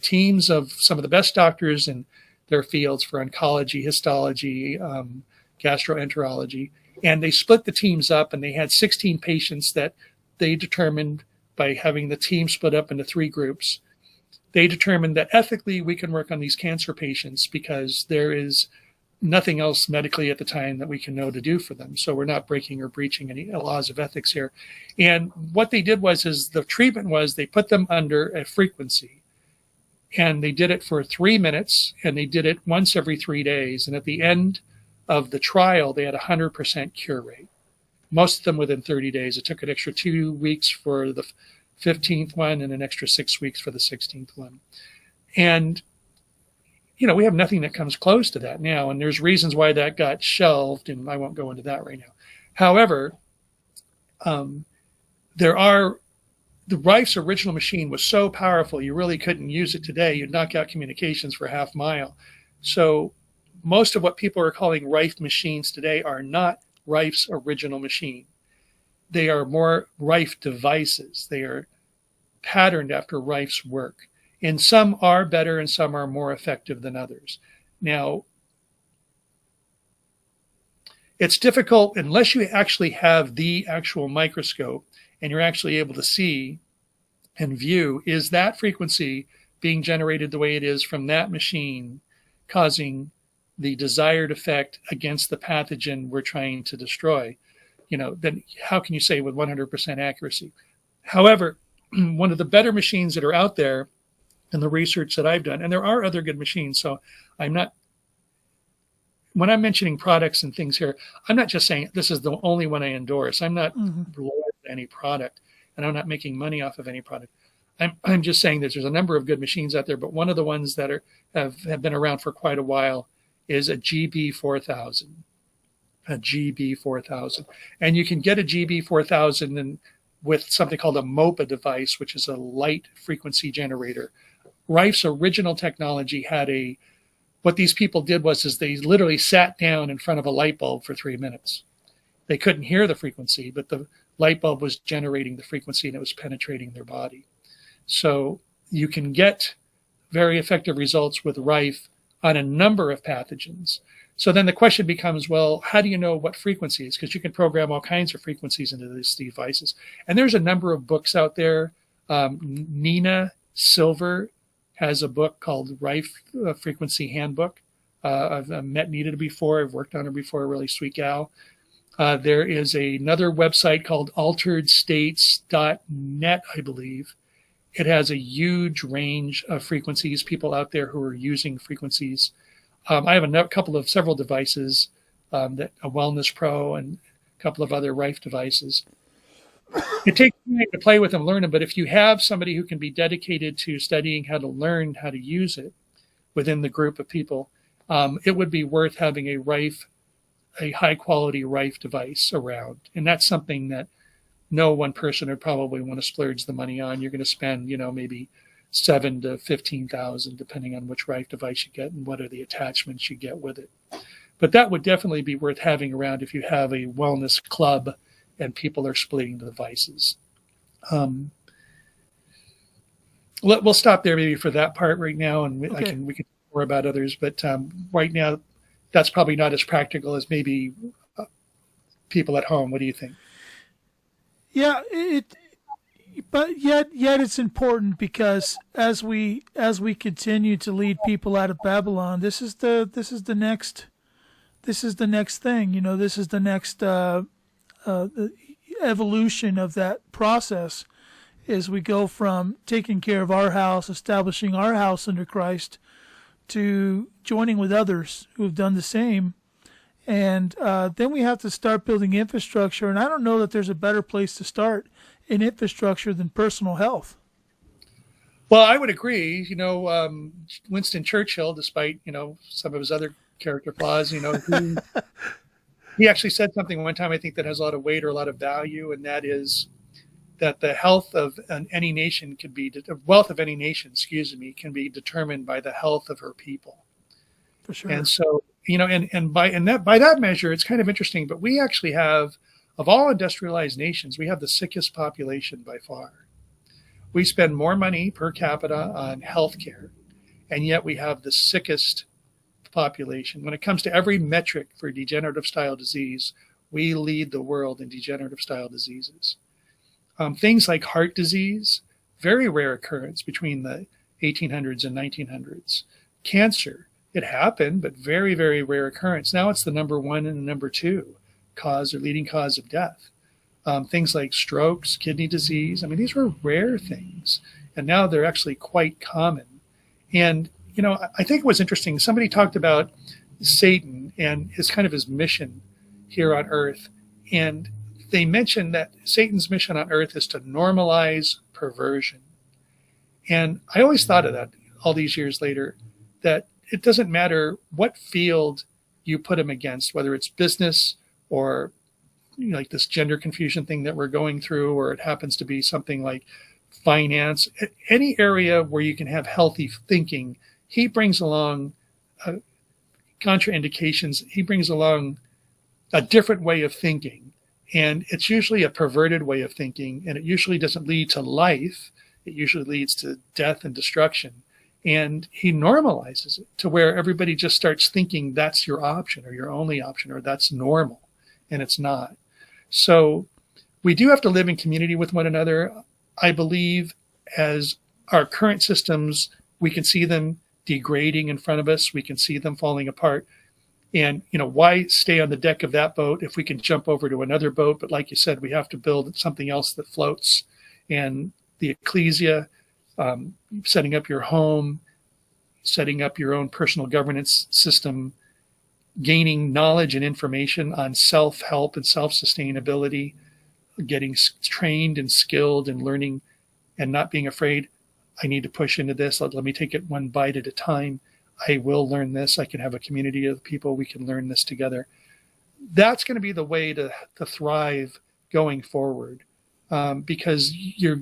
teams of some of the best doctors in their fields for oncology, histology, gastroenterology, And they split the teams up, and they had 16 patients that they determined by having the team split up into 3 groups. They determined that ethically we can work on these cancer patients because there is nothing else medically at the time that we can know to do for them. So we're not breaking or breaching any laws of ethics here. And what they did is the treatment was they put them under a frequency. And they did it for 3 minutes, and they did it once every 3 days. And at the end of the trial, they had a 100% cure rate. Most of them within 30 days. It took an extra 2 weeks for the 15th one and an extra 6 weeks for the 16th one. And, we have nothing that comes close to that now. And there's reasons why that got shelved, and I won't go into that right now. However, the Rife's original machine was so powerful, you really couldn't use it today. You'd knock out communications for half mile. So most of what people are calling Rife machines today are not Rife's original machine. They are more Rife devices. They are patterned after Rife's work. And some are better and some are more effective than others. Now, it's difficult unless you actually have the actual microscope and you're actually able to see and view, is that frequency being generated the way it is from that machine causing the desired effect against the pathogen we're trying to destroy? Then how can you say with 100% accuracy? However, one of the better machines that are out there in the research that I've done, and there are other good machines, so when I'm mentioning products and things here, I'm not just saying this is the only one I endorse. I'm not loyal to any product, and I'm not making money off of any product. I'm just saying that there's a number of good machines out there, but one of the ones that have been around for quite a while is a GB4000. A GB4000. And you can get a GB4000 with something called a MOPA device, which is a light frequency generator. Rife's original technology had what these people did is they literally sat down in front of a light bulb for 3 minutes. They couldn't hear the frequency, but the light bulb was generating the frequency and it was penetrating their body. So you can get very effective results with Rife on a number of pathogens. So then the question becomes, well, how do you know what frequencies? Because you can program all kinds of frequencies into these devices. And there's a number of books out there. Nina Silver has a book called Rife Frequency Handbook. I've met Nina before. I've worked on her before, a really sweet gal. There is another website called alteredstates.net, I believe. It has a huge range of frequencies, people out there who are using frequencies. I have several devices, that a Wellness Pro and a couple of other Rife devices. It takes time to play with them, learn them, but if you have somebody who can be dedicated to studying how to learn how to use it within the group of people, it would be worth having a high quality Rife device around. And that's something that no one person would probably want to splurge the money on. You're going to spend, maybe $7,000 to $15,000, depending on which Rife device you get and what are the attachments you get with it. But that would definitely be worth having around if you have a wellness club and people are splitting the devices. We'll stop there maybe for that part right now, and we can talk more about others. But right now, that's probably not as practical as maybe people at home. What do you think? Yeah, but yet it's important because as we continue to lead people out of Babylon, this is the next thing. This is the next the evolution of that process. Is we go from taking care of our house, establishing our house under Christ, to joining with others who have done the same. And then we have to start building infrastructure. And I don't know that there's a better place to start in infrastructure than personal health. Well, I would agree. Winston Churchill, despite, some of his other character flaws, he actually said something one time, I think, that has a lot of weight or a lot of value. And that is that the health of any nation wealth of any nation, can be determined by the health of her people. For sure. And so, by that measure, it's kind of interesting, but we actually have, of all industrialized nations, we have the sickest population by far. We spend more money per capita on healthcare, and yet we have the sickest population. When it comes to every metric for degenerative style disease, we lead the world in degenerative style diseases. Things like heart disease, very rare occurrence between the 1800s and 1900s. Cancer, it happened, but very, very rare occurrence. Now it's the number one and the number two cause or leading cause of death. Things like strokes, kidney disease, I mean, these were rare things, and now they're actually quite common. And, I think it was interesting. Somebody talked about Satan and his mission here on earth. And they mentioned that Satan's mission on earth is to normalize perversion. And I always thought of that all these years later, that it doesn't matter what field you put him against, whether it's business or like this gender confusion thing that we're going through, or it happens to be something like finance, any area where you can have healthy thinking, he brings along contraindications. He brings along a different way of thinking. And it's usually a perverted way of thinking, and it usually doesn't lead to life. It usually leads to death and destruction. And he normalizes it to where everybody just starts thinking that's your option or your only option, or that's normal, and it's not. So we do have to live in community with one another. I believe as our current systems, we can see them degrading in front of us. We can see them falling apart. And, why stay on the deck of that boat if we can jump over to another boat? But like you said, we have to build something else that floats. And the ecclesia, setting up your home, setting up your own personal governance system, gaining knowledge and information on self-help and self-sustainability, getting trained and skilled and learning and not being afraid. I need to push into this. Let me take it one bite at a time. I will learn this. I can have a community of people. We can learn this together. That's going to be the way to thrive going forward, because your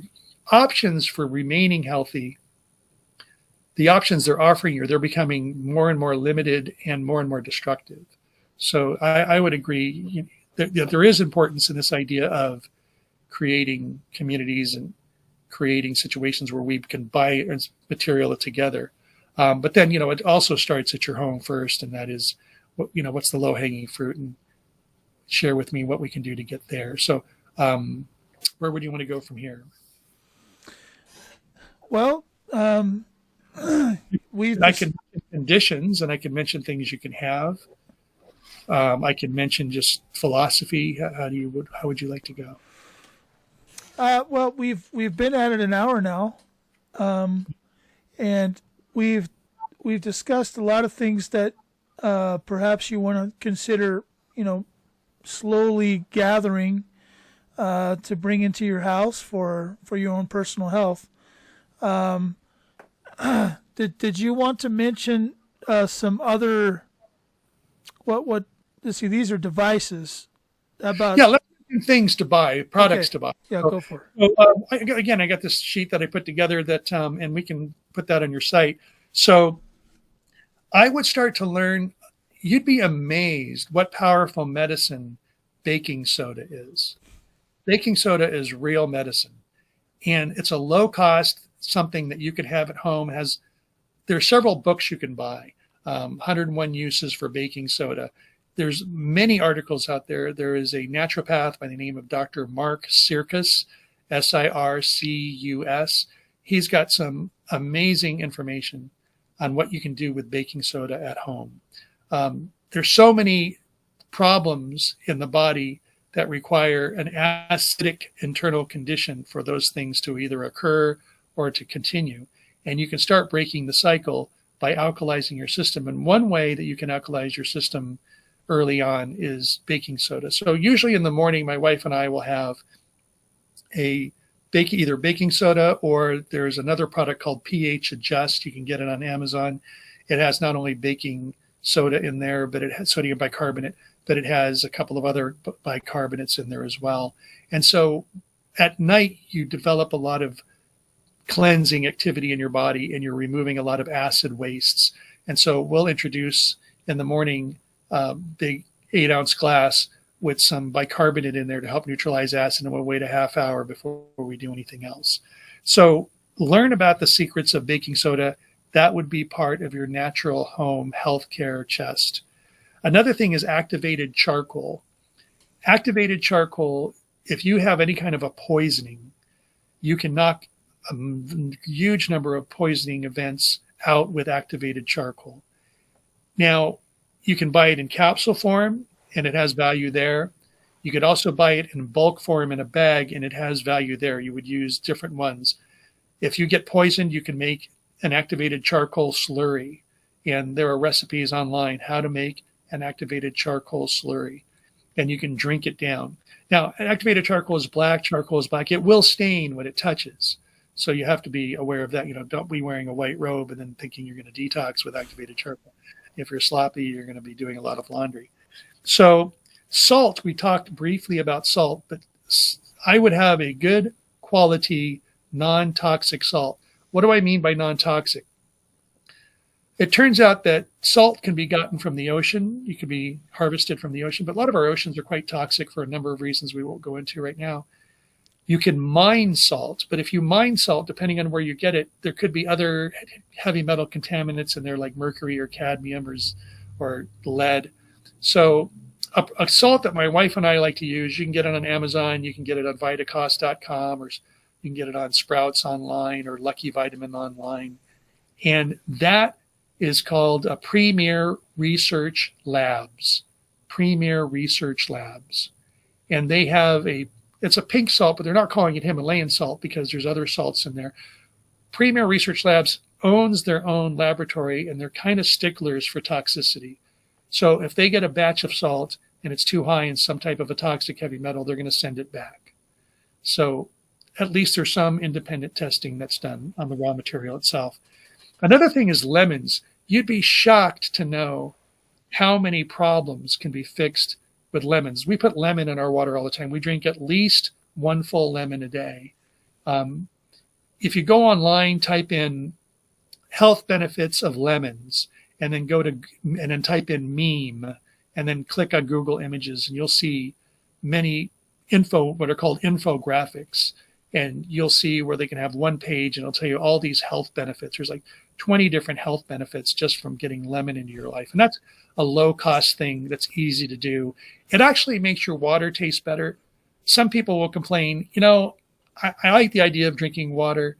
options for remaining healthy, the options they're offering you, they're becoming more and more limited and more destructive. So I would agree that there is importance in this idea of creating communities and creating situations where we can buy material together. But then, it also starts at your home first, and that is, what's the low-hanging fruit, and share with me what we can do to get there. So where would you want to go from here? Well, I can mention conditions, and I can mention things you can have. I can mention just philosophy. How would you like to go? Well, we've been at it an hour now, and we've discussed a lot of things that perhaps you want to consider, slowly gathering to bring into your house for your own personal health. Did you want to mention some other what? Let's see, these are devices. About let's do things to buy, products to buy. Yeah, go for it. So, I got this sheet that I put together that, and we can put that on your site. So I would start to learn. You'd be amazed what powerful medicine baking soda is. Baking soda is real medicine, and it's a low cost something that you could have at home. There are several books you can buy, 101 uses for baking soda. There's many articles out there. There is a naturopath by the name of Dr. Mark Sircus, Sircus. He's got some amazing information on what you can do with baking soda at home. There's so many problems in the body that require an acidic internal condition for those things to either occur or to continue. And you can start breaking the cycle by alkalizing your system. And one way that you can alkalize your system early on is baking soda. So usually in the morning, my wife and I will have either baking soda, or there's another product called pH Adjust. You can get it on Amazon. It has not only baking soda in there, but it has sodium bicarbonate, but it has a couple of other bicarbonates in there as well. And so at night, you develop a lot of cleansing activity in your body, and you're removing a lot of acid wastes. And so we'll introduce in the morning big 8-ounce glass with some bicarbonate in there to help neutralize acid, and we'll wait a half hour before we do anything else. So learn about the secrets of baking soda. That would be part of your natural home healthcare chest. Another thing is activated charcoal. activated charcoal, if you have any kind of a poisoning, you can knock a huge number of poisoning events out with activated charcoal. Now, you can buy it in capsule form, and it has value there. You could also buy it in bulk form in a bag, and it has value there. You would use different ones. If you get poisoned, you can make an activated charcoal slurry. And there are recipes online how to make an activated charcoal slurry. And you can drink it down. Now, activated charcoal is black. It will stain when it touches. So you have to be aware of that. Don't be wearing a white robe and then thinking you're going to detox with activated charcoal. If you're sloppy, you're going to be doing a lot of laundry. So salt, we talked briefly about salt, but I would have a good quality non-toxic salt. What do I mean by non-toxic? It turns out that salt can be gotten from the ocean. You can be harvested from the ocean, but a lot of our oceans are quite toxic for a number of reasons we won't go into right now. You can mine salt, but if you mine salt, depending on where you get it, there could be other heavy metal contaminants in there like mercury or cadmium or lead. So a salt that my wife and I like to use, you can get it on Amazon, you can get it on Vitacost.com, or you can get it on Sprouts online or Lucky Vitamin online. And that is called a Premier Research Labs. Premier Research Labs. And they have it's a pink salt, but they're not calling it Himalayan salt because there's other salts in there. Premier Research Labs owns their own laboratory, and they're kind of sticklers for toxicity. So if they get a batch of salt and it's too high in some type of a toxic heavy metal, they're going to send it back. So at least there's some independent testing that's done on the raw material itself. Another thing is lemons. You'd be shocked to know how many problems can be fixed with lemons. We put lemon in our water all the time. We drink at least one full lemon a day. If you go online, type in health benefits of lemons, and then type in meme, and then click on Google Images, and you'll see many what are called infographics. And you'll see where they can have one page and it'll tell you all these health benefits. There's like 20 different health benefits just from getting lemon into your life. And that's a low cost thing that's easy to do. It actually makes your water taste better. Some people will complain, I like the idea of drinking water,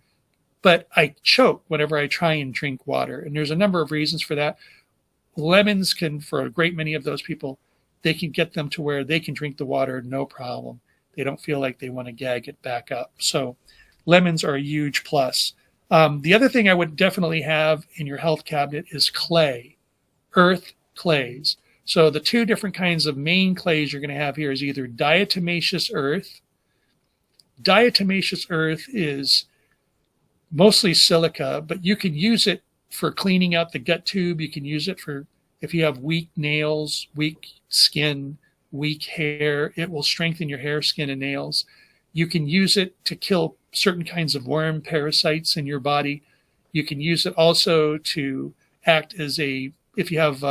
but I choke whenever I try and drink water. And there's a number of reasons for that. Lemons can, for a great many of those people, they can get them to where they can drink the water no problem. They don't feel like they want to gag it back up. So lemons are a huge plus. The other thing I would definitely have in your health cabinet is clay, earth clays. So the two different kinds of main clays you're going to have here is either diatomaceous earth. Diatomaceous earth is mostly silica, but you can use it for cleaning out the gut tube. You can use it for if you have weak nails, weak skin, weak hair. It will strengthen your hair, skin, and nails. You can use it to kill certain kinds of worm parasites in your body. You can use it also to act as if you have,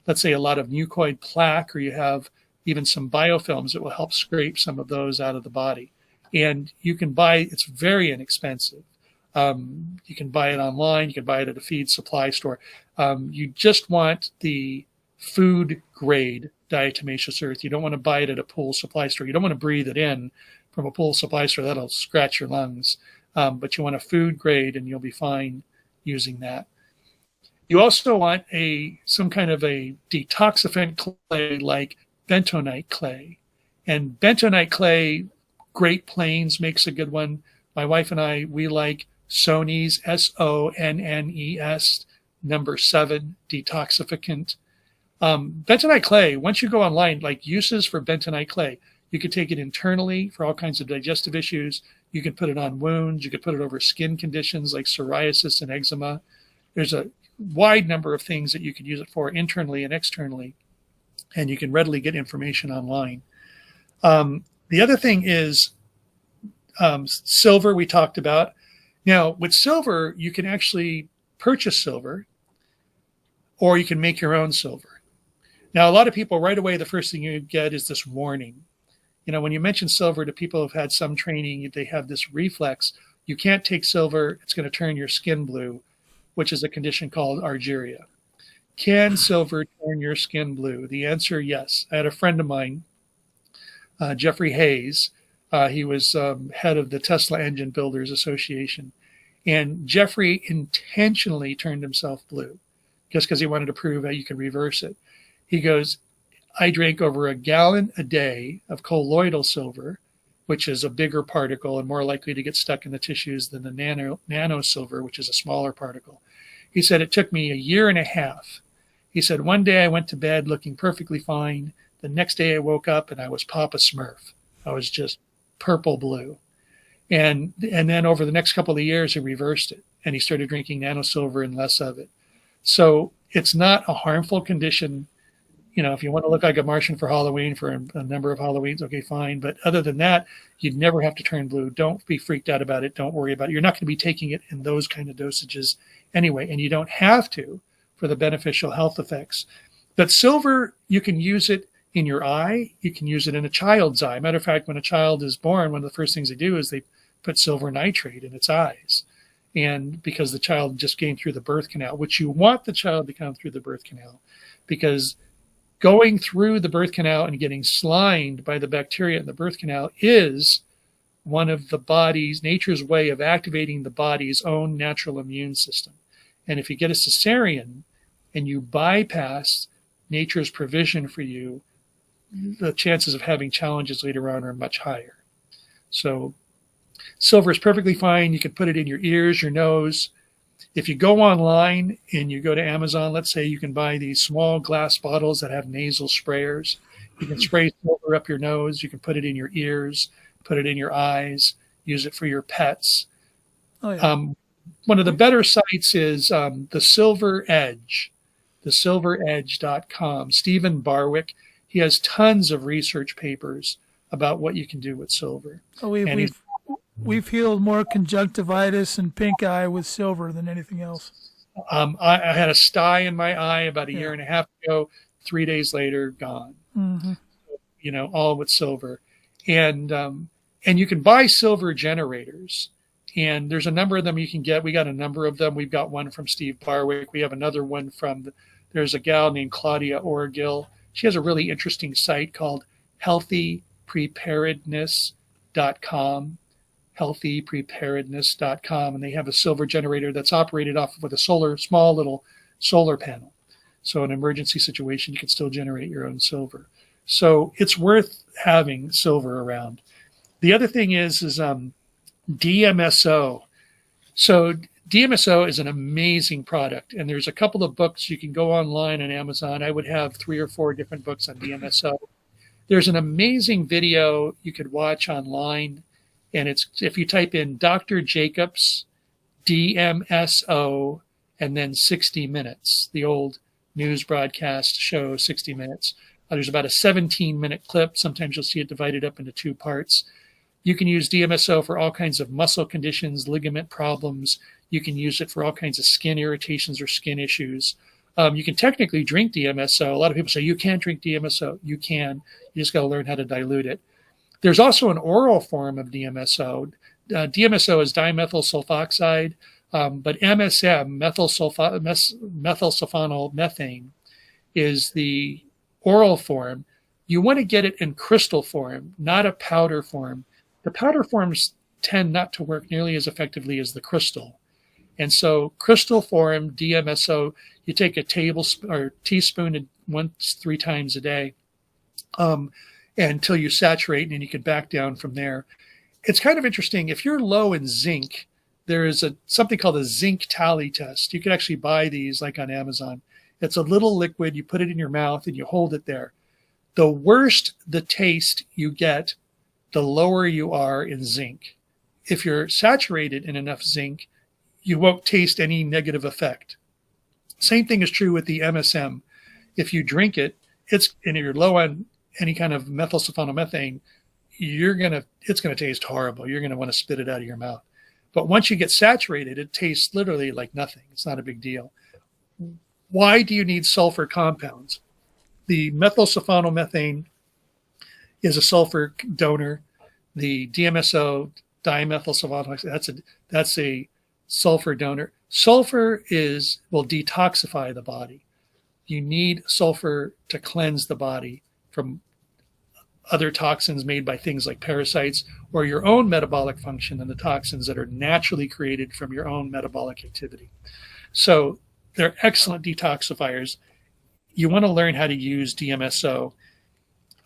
let's say, a lot of mucoid plaque, or you have even some biofilms, it will help scrape some of those out of the body. And you can it's very inexpensive. You can buy it online. You can buy it at a feed supply store. You just want the food grade diatomaceous earth. You don't want to buy it at a pool supply store. You don't want to breathe it in from a pool supply store. That'll scratch your lungs. But you want a food grade, and you'll be fine using that. You also want some kind of a detoxifiant clay like bentonite clay. And bentonite clay, Great Plains makes a good one. My wife and I, we like Sonnes, SONNES, number 7, detoxificant. Bentonite clay, once you go online, like uses for bentonite clay, you could take it internally for all kinds of digestive issues. You can put it on wounds. You could put it over skin conditions like psoriasis and eczema. There's a wide number of things that you could use it for internally and externally, and you can readily get information online. The other thing is silver we talked about. Now, with silver, you can actually purchase silver, or you can make your own silver. Now, a lot of people right away, the first thing you get is this warning. When you mention silver to people who've had some training, they have this reflex. You can't take silver. It's going to turn your skin blue, which is a condition called argyria. Can silver turn your skin blue? The answer, yes. I had a friend of mine Jeffrey Hayes. He was head of the Tesla Engine Builders Association. And Jeffrey intentionally turned himself blue just because he wanted to prove that you could reverse it. He goes, I drank over a gallon a day of colloidal silver, which is a bigger particle and more likely to get stuck in the tissues than the nano silver, which is a smaller particle. He said, it took me a year and a half. He said, one day I went to bed looking perfectly fine. The next day I woke up and I was Papa Smurf. I was just purple blue. And then over the next couple of years, he reversed it and he started drinking nano silver and less of it. So it's not a harmful condition. You know, if you want to look like a Martian for Halloween for a number of Halloweens, okay, fine. But other than that, you'd never have to turn blue. Don't be freaked out about it. Don't worry about it. You're not going to be taking it in those kind of dosages anyway, and you don't have to for the beneficial health effects. But silver, you can use it in your eye. You can use it in a child's eye. Matter of fact, when a child is born, one of the first things they do is they put silver nitrate in its eyes. And because the child just came through the birth canal, which you want the child to come through the birth canal, because going through the birth canal and getting slimed by the bacteria in the birth canal is one of the body's, nature's way of activating the body's own natural immune system. And if you get a cesarean and you bypass nature's provision for you, the chances of having challenges later on are much higher. So silver is perfectly fine. You can put it in your ears, your nose. If you go online and you go to Amazon, let's say you can buy these small glass bottles that have nasal sprayers. You can spray silver up your nose. You can put it in your ears, put it in your eyes, use it for your pets. Oh, yeah. One of the better sites is the Silver Edge, thesilveredge.com. Stephen Barwick, he has tons of research papers about what you can do with silver. Oh, we've healed more conjunctivitis and pink eye with silver than anything else. I had a sty in my eye about a year and a half ago. 3 days later, gone. Mm-hmm. You know, all with silver. And you can buy silver generators. And there's a number of them you can get. We got a number of them. We've got one from Steve Barwick. We have another one from, there's a gal named Claudia Orgill. She has a really interesting site called healthypreparedness.com, healthypreparedness.com. And they have a silver generator that's operated off with a small little solar panel. So in an emergency situation, you can still generate your own silver. So it's worth having silver around. The other thing is Dmso. So Dmso is an amazing product, and there's a couple of books. You can go online on Amazon. I would have 3 or 4 different books on Dmso. There's an amazing video you could watch online, and it's if you type in Dr. Jacobs, Dmso, and then 60 Minutes, the old news broadcast show 60 Minutes. There's about a 17-minute clip. Sometimes you'll see it divided up into 2 parts. You can use Dmso for all kinds of muscle conditions, ligament problems. You can use it for all kinds of skin irritations or skin issues. You can technically drink Dmso. A lot of people say you can't drink Dmso. You can. You just got to learn how to dilute it. There's also an oral form of Dmso. Dmso is dimethyl sulfoxide, but MSM, methylsulfonyl methane, is the oral form. You want to get it in crystal form, not a powder form. The powder forms tend not to work nearly as effectively as the crystal. And so crystal form Dmso, you take a tablespoon or teaspoon once 3 times a day until you saturate, and then you can back down from there. It's kind of interesting. If you're low in zinc, there is something called a zinc tally test. You can actually buy these like on Amazon. It's a little liquid. You put it in your mouth and you hold it there. The worse the taste you get, the lower you are in zinc. If you're saturated in enough zinc, you won't taste any negative effect. Same thing is true with the MSM. If you drink it, and you're low on any kind of methylsulfonomethane, it's gonna taste horrible. You're gonna want to spit it out of your mouth. But once you get saturated, it tastes literally like nothing. It's not a big deal. Why do you need sulfur compounds? The methylsulfonomethane is a sulfur donor. The Dmso, dimethylsulfonoxide, that's a sulfur donor. Sulfur will detoxify the body. You need sulfur to cleanse the body from other toxins made by things like parasites, or your own metabolic function and the toxins that are naturally created from your own metabolic activity. So they're excellent detoxifiers. You want to learn how to use Dmso.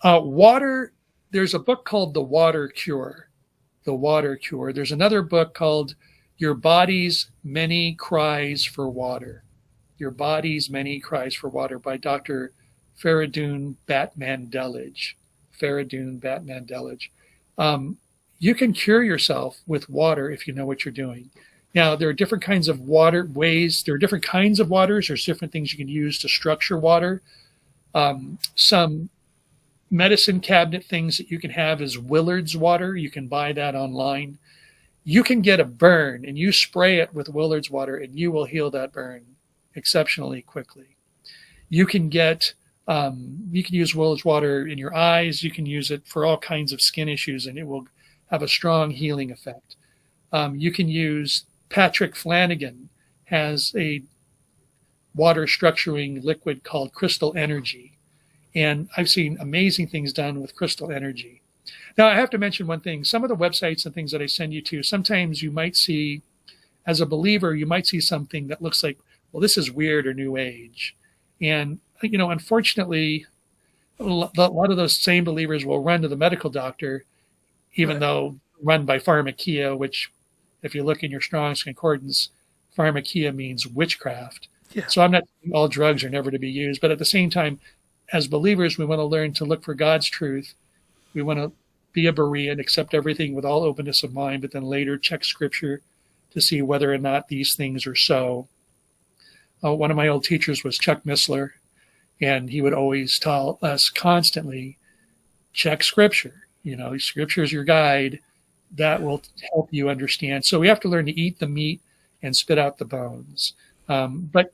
Water, there's a book called The Water Cure. The Water Cure. There's another book called Your Body's Many Cries for Water. Your Body's Many Cries for Water by Dr. Faridun Batmandelij. Faridun Batmandelij. You can cure yourself with water if you know what you're doing. Now, there are different kinds of water ways. There are different kinds of waters. There's different things you can use to structure water. Some medicine cabinet things that you can have is Willard's water. You can buy that online. You can get a burn and you spray it with Willard's water and you will heal that burn exceptionally quickly. You can use Willard's water in your eyes. You can use it for all kinds of skin issues and it will have a strong healing effect. You can use Patrick Flanagan has a water structuring liquid called Crystal Energy. And I've seen amazing things done with Crystal Energy. Now, I have to mention one thing. Some of the websites and things that I send you to, sometimes you might see, as a believer, you might see something that looks like, well, this is weird or new age. And, unfortunately, a lot of those same believers will run to the medical doctor, even though run by pharmakia, which, if you look in your Strong's Concordance, pharmakia means witchcraft. Yeah. So I'm not saying all drugs are never to be used, but at the same time, as believers, we want to learn to look for God's truth. We want to be a Berean, accept everything with all openness of mind, but then later check Scripture to see whether or not these things are so. One of my old teachers was Chuck Missler, and he would always tell us constantly, check Scripture. Scripture is your guide. That will help you understand. So we have to learn to eat the meat and spit out the bones. But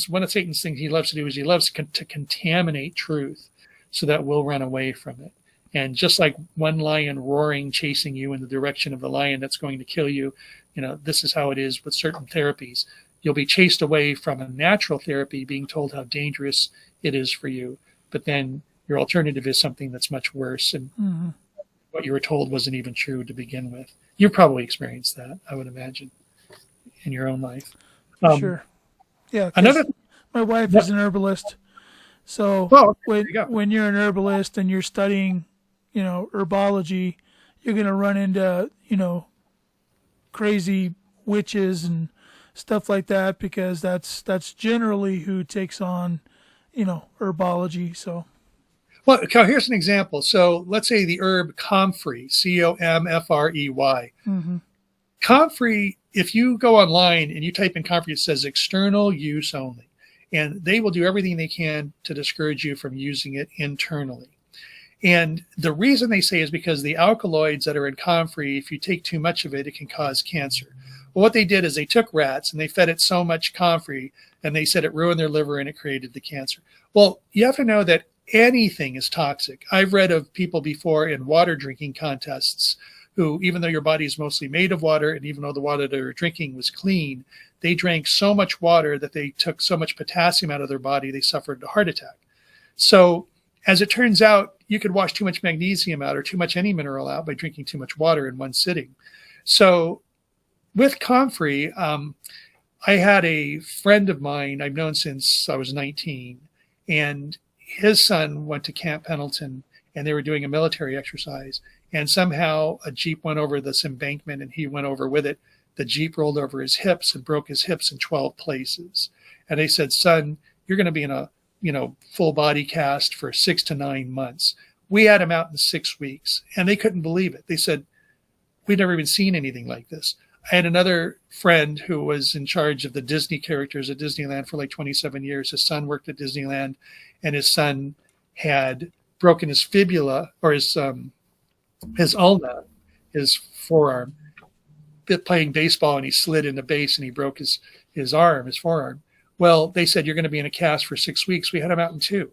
one of Satan's things he loves to do is he loves to contaminate truth so that we'll run away from it. And just like one lion roaring, chasing you in the direction of the lion that's going to kill you, this is how it is with certain therapies. You'll be chased away from a natural therapy, being told how dangerous it is for you. But then your alternative is something that's much worse. And what you were told wasn't even true to begin with. You've probably experienced that, I would imagine, in your own life. Sure. Yeah. Another. My wife is an herbalist. So when you're an herbalist and you're studying, herbology, you're going to run into, crazy witches and stuff like that, because that's generally who takes on, herbology. So. Well, here's an example. So let's say the herb comfrey, Comfrey. Comfrey, if you go online and you type in comfrey, it says external use only. And they will do everything they can to discourage you from using it internally. And the reason they say is because the alkaloids that are in comfrey, if you take too much of it, it can cause cancer. Well, what they did is they took rats and they fed it so much comfrey and they said it ruined their liver and it created the cancer. Well, you have to know that anything is toxic. I've read of people before in water drinking contests who, even though your body is mostly made of water, and even though the water they were drinking was clean, they drank so much water that they took so much potassium out of their body, they suffered a heart attack. So as it turns out, you could wash too much magnesium out or too much any mineral out by drinking too much water in one sitting. So with comfrey, I had a friend of mine I've known since I was 19, and his son went to Camp Pendleton, and they were doing a military exercise. And somehow a Jeep went over this embankment, and he went over with it. The Jeep rolled over his hips and broke his hips in 12 places. And they said, son, you're going to be in a full body cast for 6 to 9 months. We had him out in 6 weeks, and they couldn't believe it. They said, we'd never even seen anything like this. I had another friend who was in charge of the Disney characters at Disneyland for like 27 years. His son worked at Disneyland, and his son had broken his fibula, or his ulna, his forearm, playing baseball, and he slid in the base and he broke his forearm. Well, they said, you're going to be in a cast for 6 weeks. We had him out in 2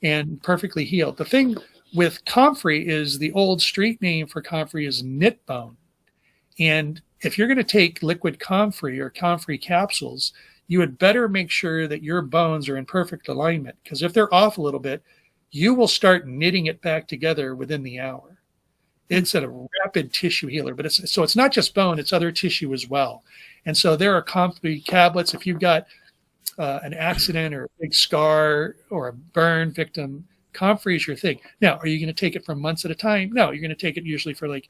and perfectly healed. The thing with comfrey is the old street name for comfrey is knit bone. And if you're going to take liquid comfrey or comfrey capsules, you would better make sure that your bones are in perfect alignment, because if they're off a little bit, you will start knitting it back together within the hour. It's a rapid tissue healer, but it's not just bone, it's other tissue as well. And so there are comfy tablets. If you've got an accident or a big scar or a burn victim, comfrey is your thing. Now, are you going to take it for months at a time? No, you're going to take it usually for like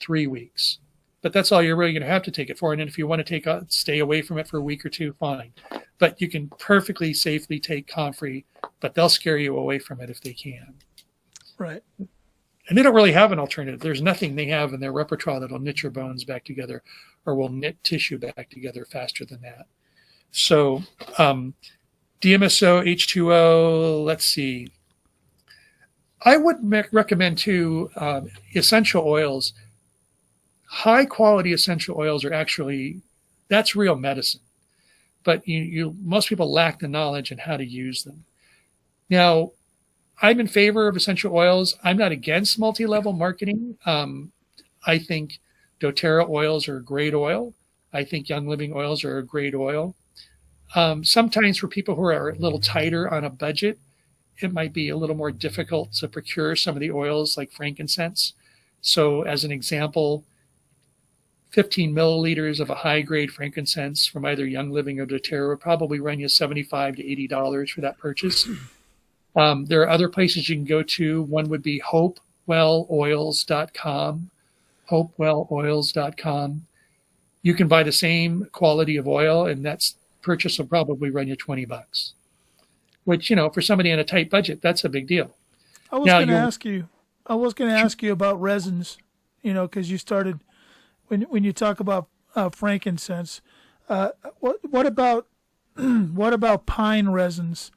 3 weeks. But that's all you're really going to have to take it for. And then if you want to stay away from it for a week or two, fine. But you can perfectly safely take comfrey, but they'll scare you away from it if they can. Right. And they don't really have an alternative. There's nothing they have in their repertoire that'll knit your bones back together or will knit tissue back together faster than that. So Dmso, H2O, let's see. I would recommend too essential oils. High quality essential oils are actually, that's real medicine. But most people lack the knowledge on how to use them. Now, I'm in favor of essential oils. I'm not against multi-level marketing. I think doTERRA oils are a great oil. I think Young Living oils are a great oil. Sometimes for people who are a little tighter on a budget, it might be a little more difficult to procure some of the oils like frankincense. So as an example, 15 milliliters of a high-grade frankincense from either Young Living or doTERRA would probably run you $75 to $80 for that purchase. There are other places you can go to. One would be hopeweloils.com, hopeweloils.com. You can buy the same quality of oil, and that's purchase will probably run you $20, which, for somebody on a tight budget, that's a big deal. I was going to ask you about resins, because you started when you talk about frankincense. What about pine resins?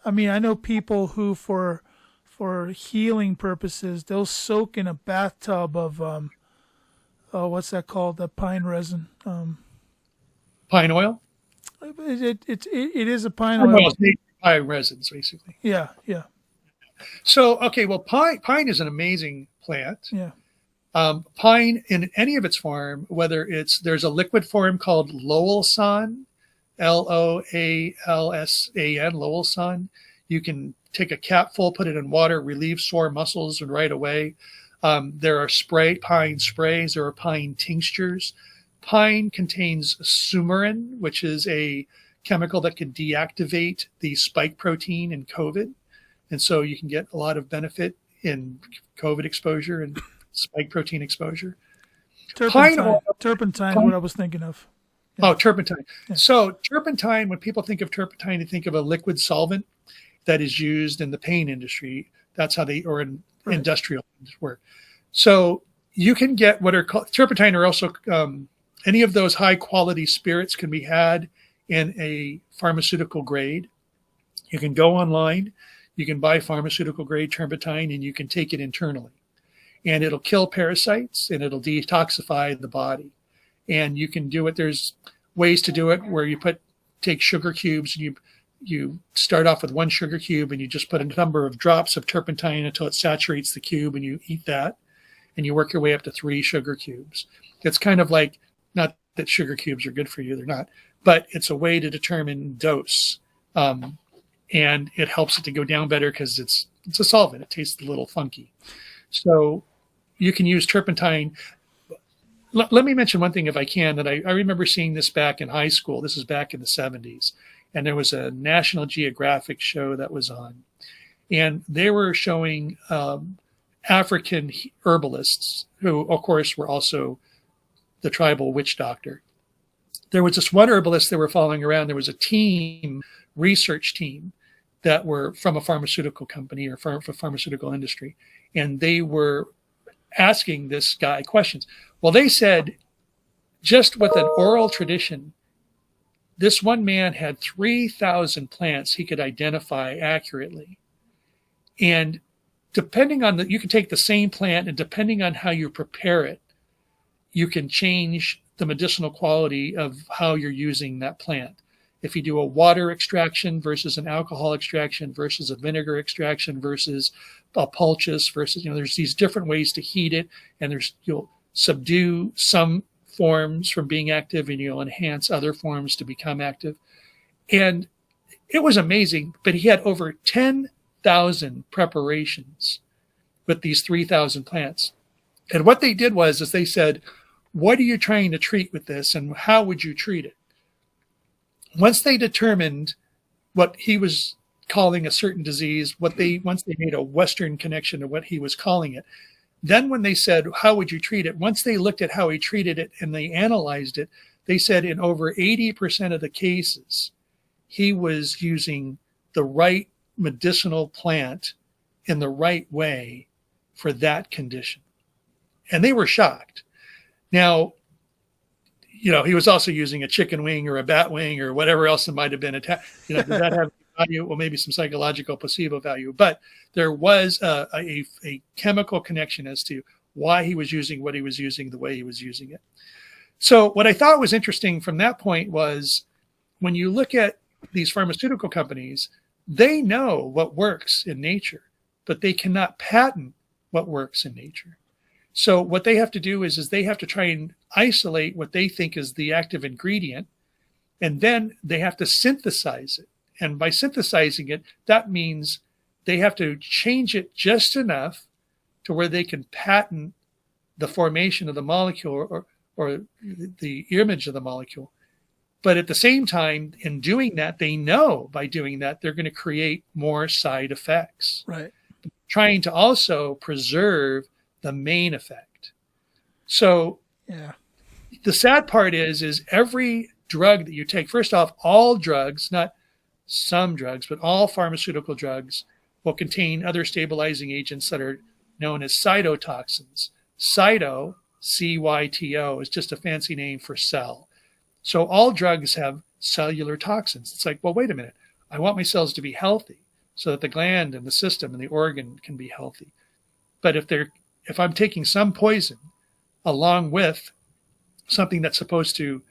I mean, I know people who, for healing purposes, they'll soak in a bathtub of what's that called? The pine resin. Pine oil. It is a pine oil. Pine resins, basically. Yeah. So, okay, well, pine is an amazing plant. Yeah. Pine in any of its form, whether there's a liquid form called Lowelsan, Loalsan, Lowelsan. You can take a capful, put it in water, relieve sore muscles, and right away. There are pine sprays. There are pine tinctures. Pine contains sumarin, which is a chemical that can deactivate the spike protein in COVID. And so you can get a lot of benefit in COVID exposure and spike protein exposure. Turpentine, what I was thinking of. Yeah. Oh, turpentine. Yeah. So turpentine, when people think of turpentine, they think of a liquid solvent that is used in the paint industry. That's how industrial work. So you can get what are called turpentine, are also any of those high quality spirits can be had in a pharmaceutical grade. You can go online, you can buy pharmaceutical grade turpentine, and you can take it internally. And it'll kill parasites and it'll detoxify the body. And you can do it. There's ways to do it where you take sugar cubes and you start off with one sugar cube and you just put a number of drops of turpentine until it saturates the cube, and you eat that, and you work your way up to 3 sugar cubes. It's kind of like, not that sugar cubes are good for you, they're not, but it's a way to determine dose. And it helps it to go down better because it's a solvent. It tastes a little funky. So you can use turpentine. Let me mention one thing, if I can, that I remember seeing this back in high school. This is back in the 70s. And there was a National Geographic show that was on. And they were showing African herbalists who, of course, were also the tribal witch doctor. There was this one herbalist they were following around. There was a research team that were from a pharmaceutical company or from a pharmaceutical industry. And they were asking this guy questions. Well, they said, just with an oral tradition, this one man had 3,000 plants he could identify accurately. And depending on you can take the same plant, and depending on how you prepare it, you can change the medicinal quality of how you're using that plant. If you do a water extraction versus an alcohol extraction versus a vinegar extraction versus a pulchus versus, there's these different ways to heat it, and you'll subdue some forms from being active and you'll enhance other forms to become active. And it was amazing, but he had over 3,000 preparations with these 3,000 plants. And what they did was they said, what are you trying to treat with this, and how would you treat it? Once they determined what he was calling a certain disease, once they made a Western connection to what he was calling it, then when they said, how would you treat it? Once they looked at how he treated it and they analyzed it, they said in over 80% of the cases, he was using the right medicinal plant in the right way for that condition. And they were shocked. Now, he was also using a chicken wing or a bat wing or whatever else it might have been attached. Did that have value? Well, maybe some psychological placebo value. But there was a chemical connection as to why he was using what he was using the way he was using it. So what I thought was interesting from that point was when you look at these pharmaceutical companies, they know what works in nature, but they cannot patent what works in nature. So what they have to do is they have to try and isolate what they think is the active ingredient, and then they have to synthesize it. And by synthesizing it, that means they have to change it just enough to where they can patent the formation of the molecule or the image of the molecule. But at the same time, in doing that, they know by doing that, they're going to create more side effects. Right. Trying to also preserve the main effect. So yeah, the sad part is every drug that you take, first off, all drugs, not some drugs, but all pharmaceutical drugs will contain other stabilizing agents that are known as cytotoxins. Cyto, C-Y-T-O, is just a fancy name for cell. So all drugs have cellular toxins. It's like, well, wait a minute. I want my cells to be healthy so that the gland and the system and the organ can be healthy. But if I'm taking some poison along with something that's supposed to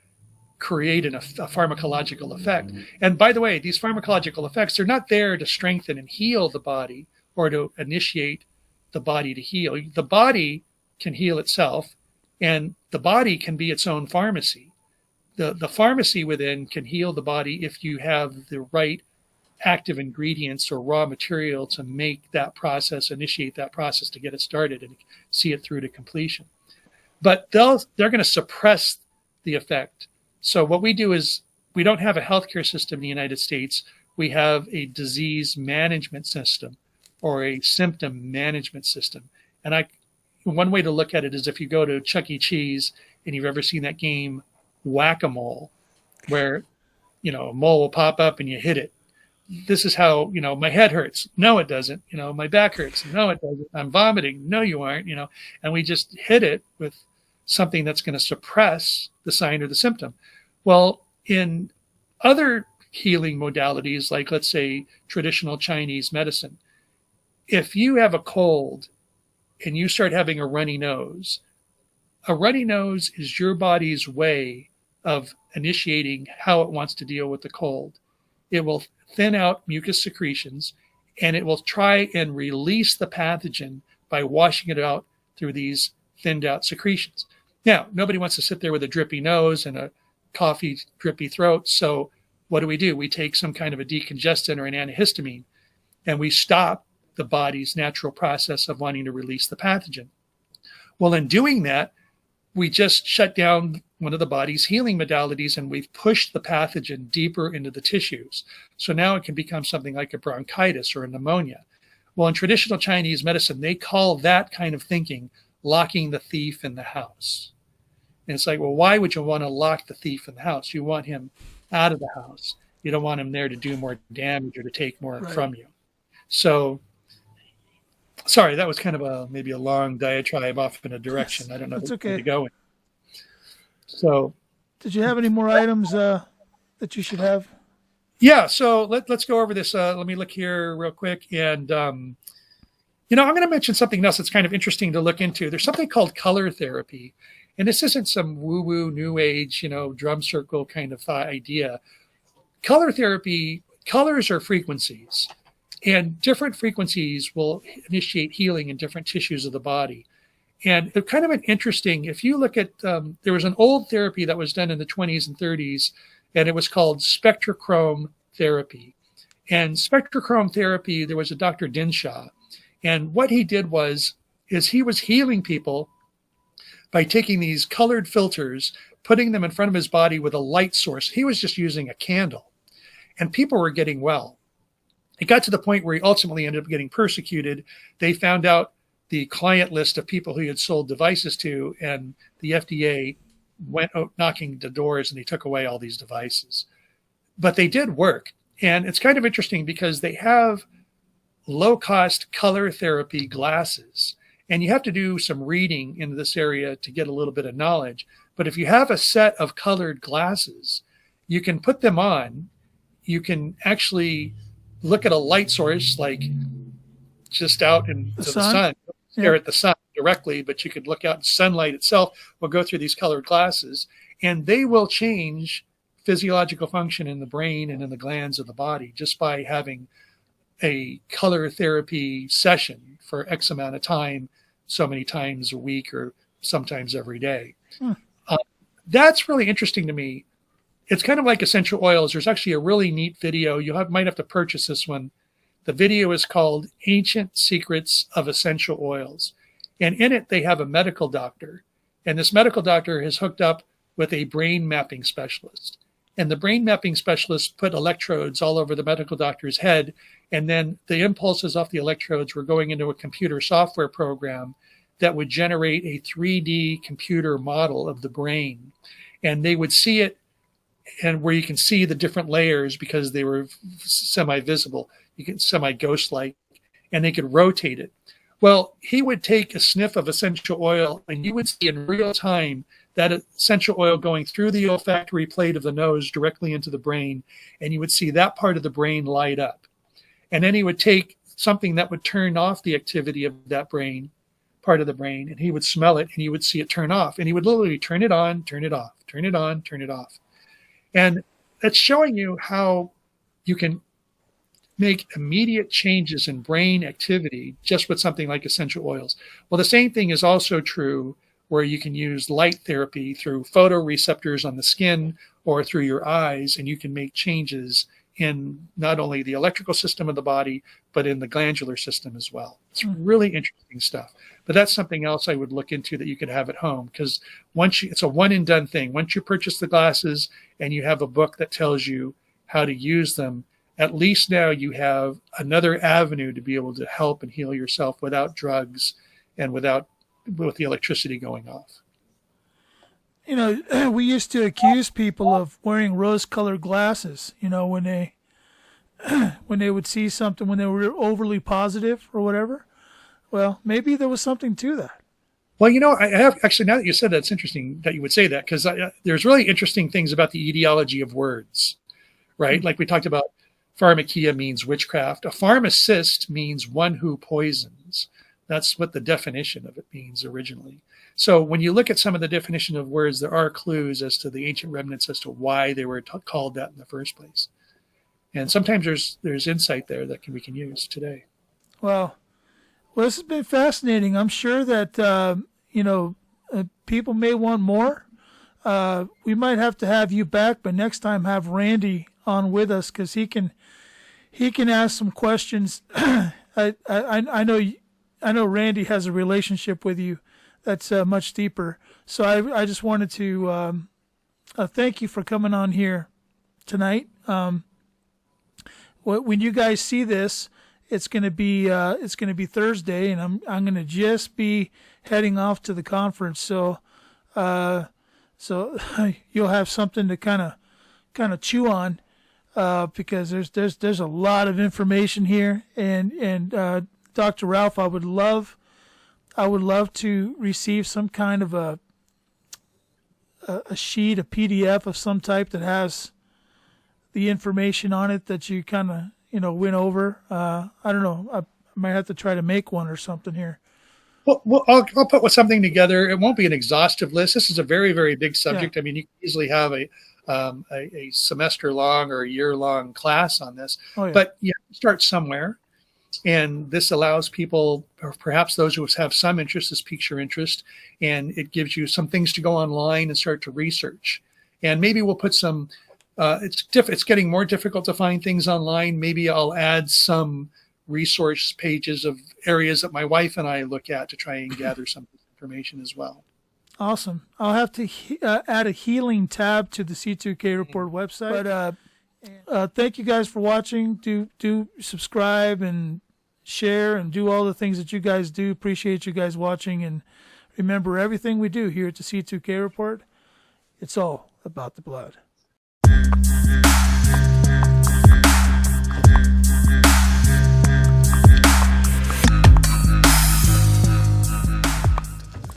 create a pharmacological effect. And by the way, these pharmacological effects, they're not there to strengthen and heal the body or to initiate the body to heal. The body can heal itself, and the body can be its own pharmacy. The pharmacy within can heal the body if you have the right active ingredients or raw material to make that process, initiate that process to get it started and see it through to completion. But they're going to suppress the effect. So what we do is we don't have a healthcare system in the United States. We have a disease management system or a symptom management system. And one way to look at it is if you go to Chuck E. Cheese and you've ever seen that game Whack-A-Mole, where, a mole will pop up and you hit it. This is how, my head hurts. No, it doesn't. My back hurts. No, it doesn't. I'm vomiting. No, you aren't, and we just hit it with something that's going to suppress the sign or the symptom. Well, in other healing modalities, like let's say traditional Chinese medicine, if you have a cold and you start having a runny nose is your body's way of initiating how it wants to deal with the cold. It will thin out mucus secretions, and it will try and release the pathogen by washing it out through these thinned out secretions. Now, nobody wants to sit there with a drippy nose and a coffee drippy throat. So what do? We take some kind of a decongestant or an antihistamine, and we stop the body's natural process of wanting to release the pathogen. Well, in doing that, we just shut down one of the body's healing modalities, and we've pushed the pathogen deeper into the tissues. So now it can become something like a bronchitis or a pneumonia. Well, in traditional Chinese medicine, they call that kind of thinking locking the thief in the house. And it's like, well, why would you want to lock the thief in the house? You want him out of the house. You don't want him there to do more damage or to take more from you. So, sorry, that was kind of maybe a long diatribe off in a direction. I don't know where to go in. So, did you have any more items that you should have? Yeah, so let's go over this. Let me look here real quick. And, I'm going to mention something else that's kind of interesting to look into. There's something called color therapy. And this isn't some woo-woo, new age, drum circle kind of idea. Color therapy, colors are frequencies. And different frequencies will initiate healing in different tissues of the body. And it's kind of an interesting, if you look at, there was an old therapy that was done in the 20s and 30s, and it was called spectrochrome therapy. And spectrochrome therapy, there was a Dr. Dinshaw. And what he did is he was healing people by taking these colored filters, putting them in front of his body with a light source. He was just using a candle, and people were getting well. It got to the point where he ultimately ended up getting persecuted. They found out the client list of people who he had sold devices to, and the FDA went out knocking the doors and they took away all these devices. But they did work. And it's kind of interesting because they have low-cost color therapy glasses. And you have to do some reading into this area to get a little bit of knowledge. But if you have a set of colored glasses, you can put them on. You can actually look at a light source, like just out into the sun. Stare at the sun directly, but you could look out, and sunlight itself will go through these colored glasses, and they will change physiological function in the brain and in the glands of the body just by having a color therapy session for X amount of time, so many times a week or sometimes every day. That's really interesting to me. It's kind of like essential oils. There's actually a really neat video. Might have to purchase this one. The video is called Ancient Secrets of Essential Oils. And in it, they have a medical doctor. And this medical doctor is hooked up with a brain mapping specialist. And the brain mapping specialist put electrodes all over the medical doctor's head. And then the impulses off the electrodes were going into a computer software program that would generate a 3D computer model of the brain. And they would see it, and where you can see the different layers because they were semi-visible, you can semi-ghost-like, and they could rotate it. Well, he would take a sniff of essential oil, and you would see in real time that essential oil going through the olfactory plate of the nose directly into the brain, and you would see that part of the brain light up. And then he would take something that would turn off the activity of that part of the brain, and he would smell it, and you would see it turn off. And he would literally turn it on, turn it off, turn it on, turn it off. And that's showing you how you can make immediate changes in brain activity just with something like essential oils. Well, the same thing is also true where you can use light therapy through photoreceptors on the skin or through your eyes, and you can make changes in not only the electrical system of the body, but in the glandular system as well. It's really interesting stuff. But that's something else I would look into that you could have at home, because it's a one and done thing. Once you purchase the glasses and you have a book that tells you how to use them, at least now you have another avenue to be able to help and heal yourself without drugs and with the electricity going off. You know, we used to accuse people of wearing rose-colored glasses, you know, when they would see something, when they were overly positive or whatever. Well, maybe there was something to that. Well, you know, I have actually, now that you said that, it's interesting that you would say that, because there's really interesting things about the etiology of words, right? Like we talked about, pharmakia means witchcraft. A pharmacist means one who poisons. That's what the definition of it means originally. So when you look at some of the definition of words, there are clues as to the ancient remnants as to why they were called that in the first place. And sometimes there's insight there that we can use today. Well, this has been fascinating. I'm sure that, people may want more. We might have to have you back, but next time have Randy on with us, because he can ask some questions. I know Randy has a relationship with you that's much deeper. So I just wanted to thank you for coming on here tonight. When you guys see this, it's going to be Thursday, and I'm going to just be heading off to the conference. So you'll have something to kind of chew on, because there's a lot of information here, and Dr. Ralph, I would love to receive some kind of a sheet, a PDF of some type that has the information on it that you kind of, went over. I don't know. I might have to try to make one or something here. Well, I'll put something together. It won't be an exhaustive list. This is a very, very big subject. Yeah. I mean, you can easily have a semester-long or a year-long class on this. Oh, yeah. But you have to start somewhere. And this allows people, or perhaps those who have some interest, this piques your interest, and it gives you some things to go online and start to research. And maybe we'll put some It's getting more difficult to find things online. Maybe I'll add some resource pages of areas that my wife and I look at to try and gather some information as well. Awesome. I'll have to add a healing tab to the C2K Report website. But thank you guys for watching. Do subscribe and share and do all the things that you guys do. Appreciate you guys watching. And remember, everything we do here at the C2K Report, it's all about the blood.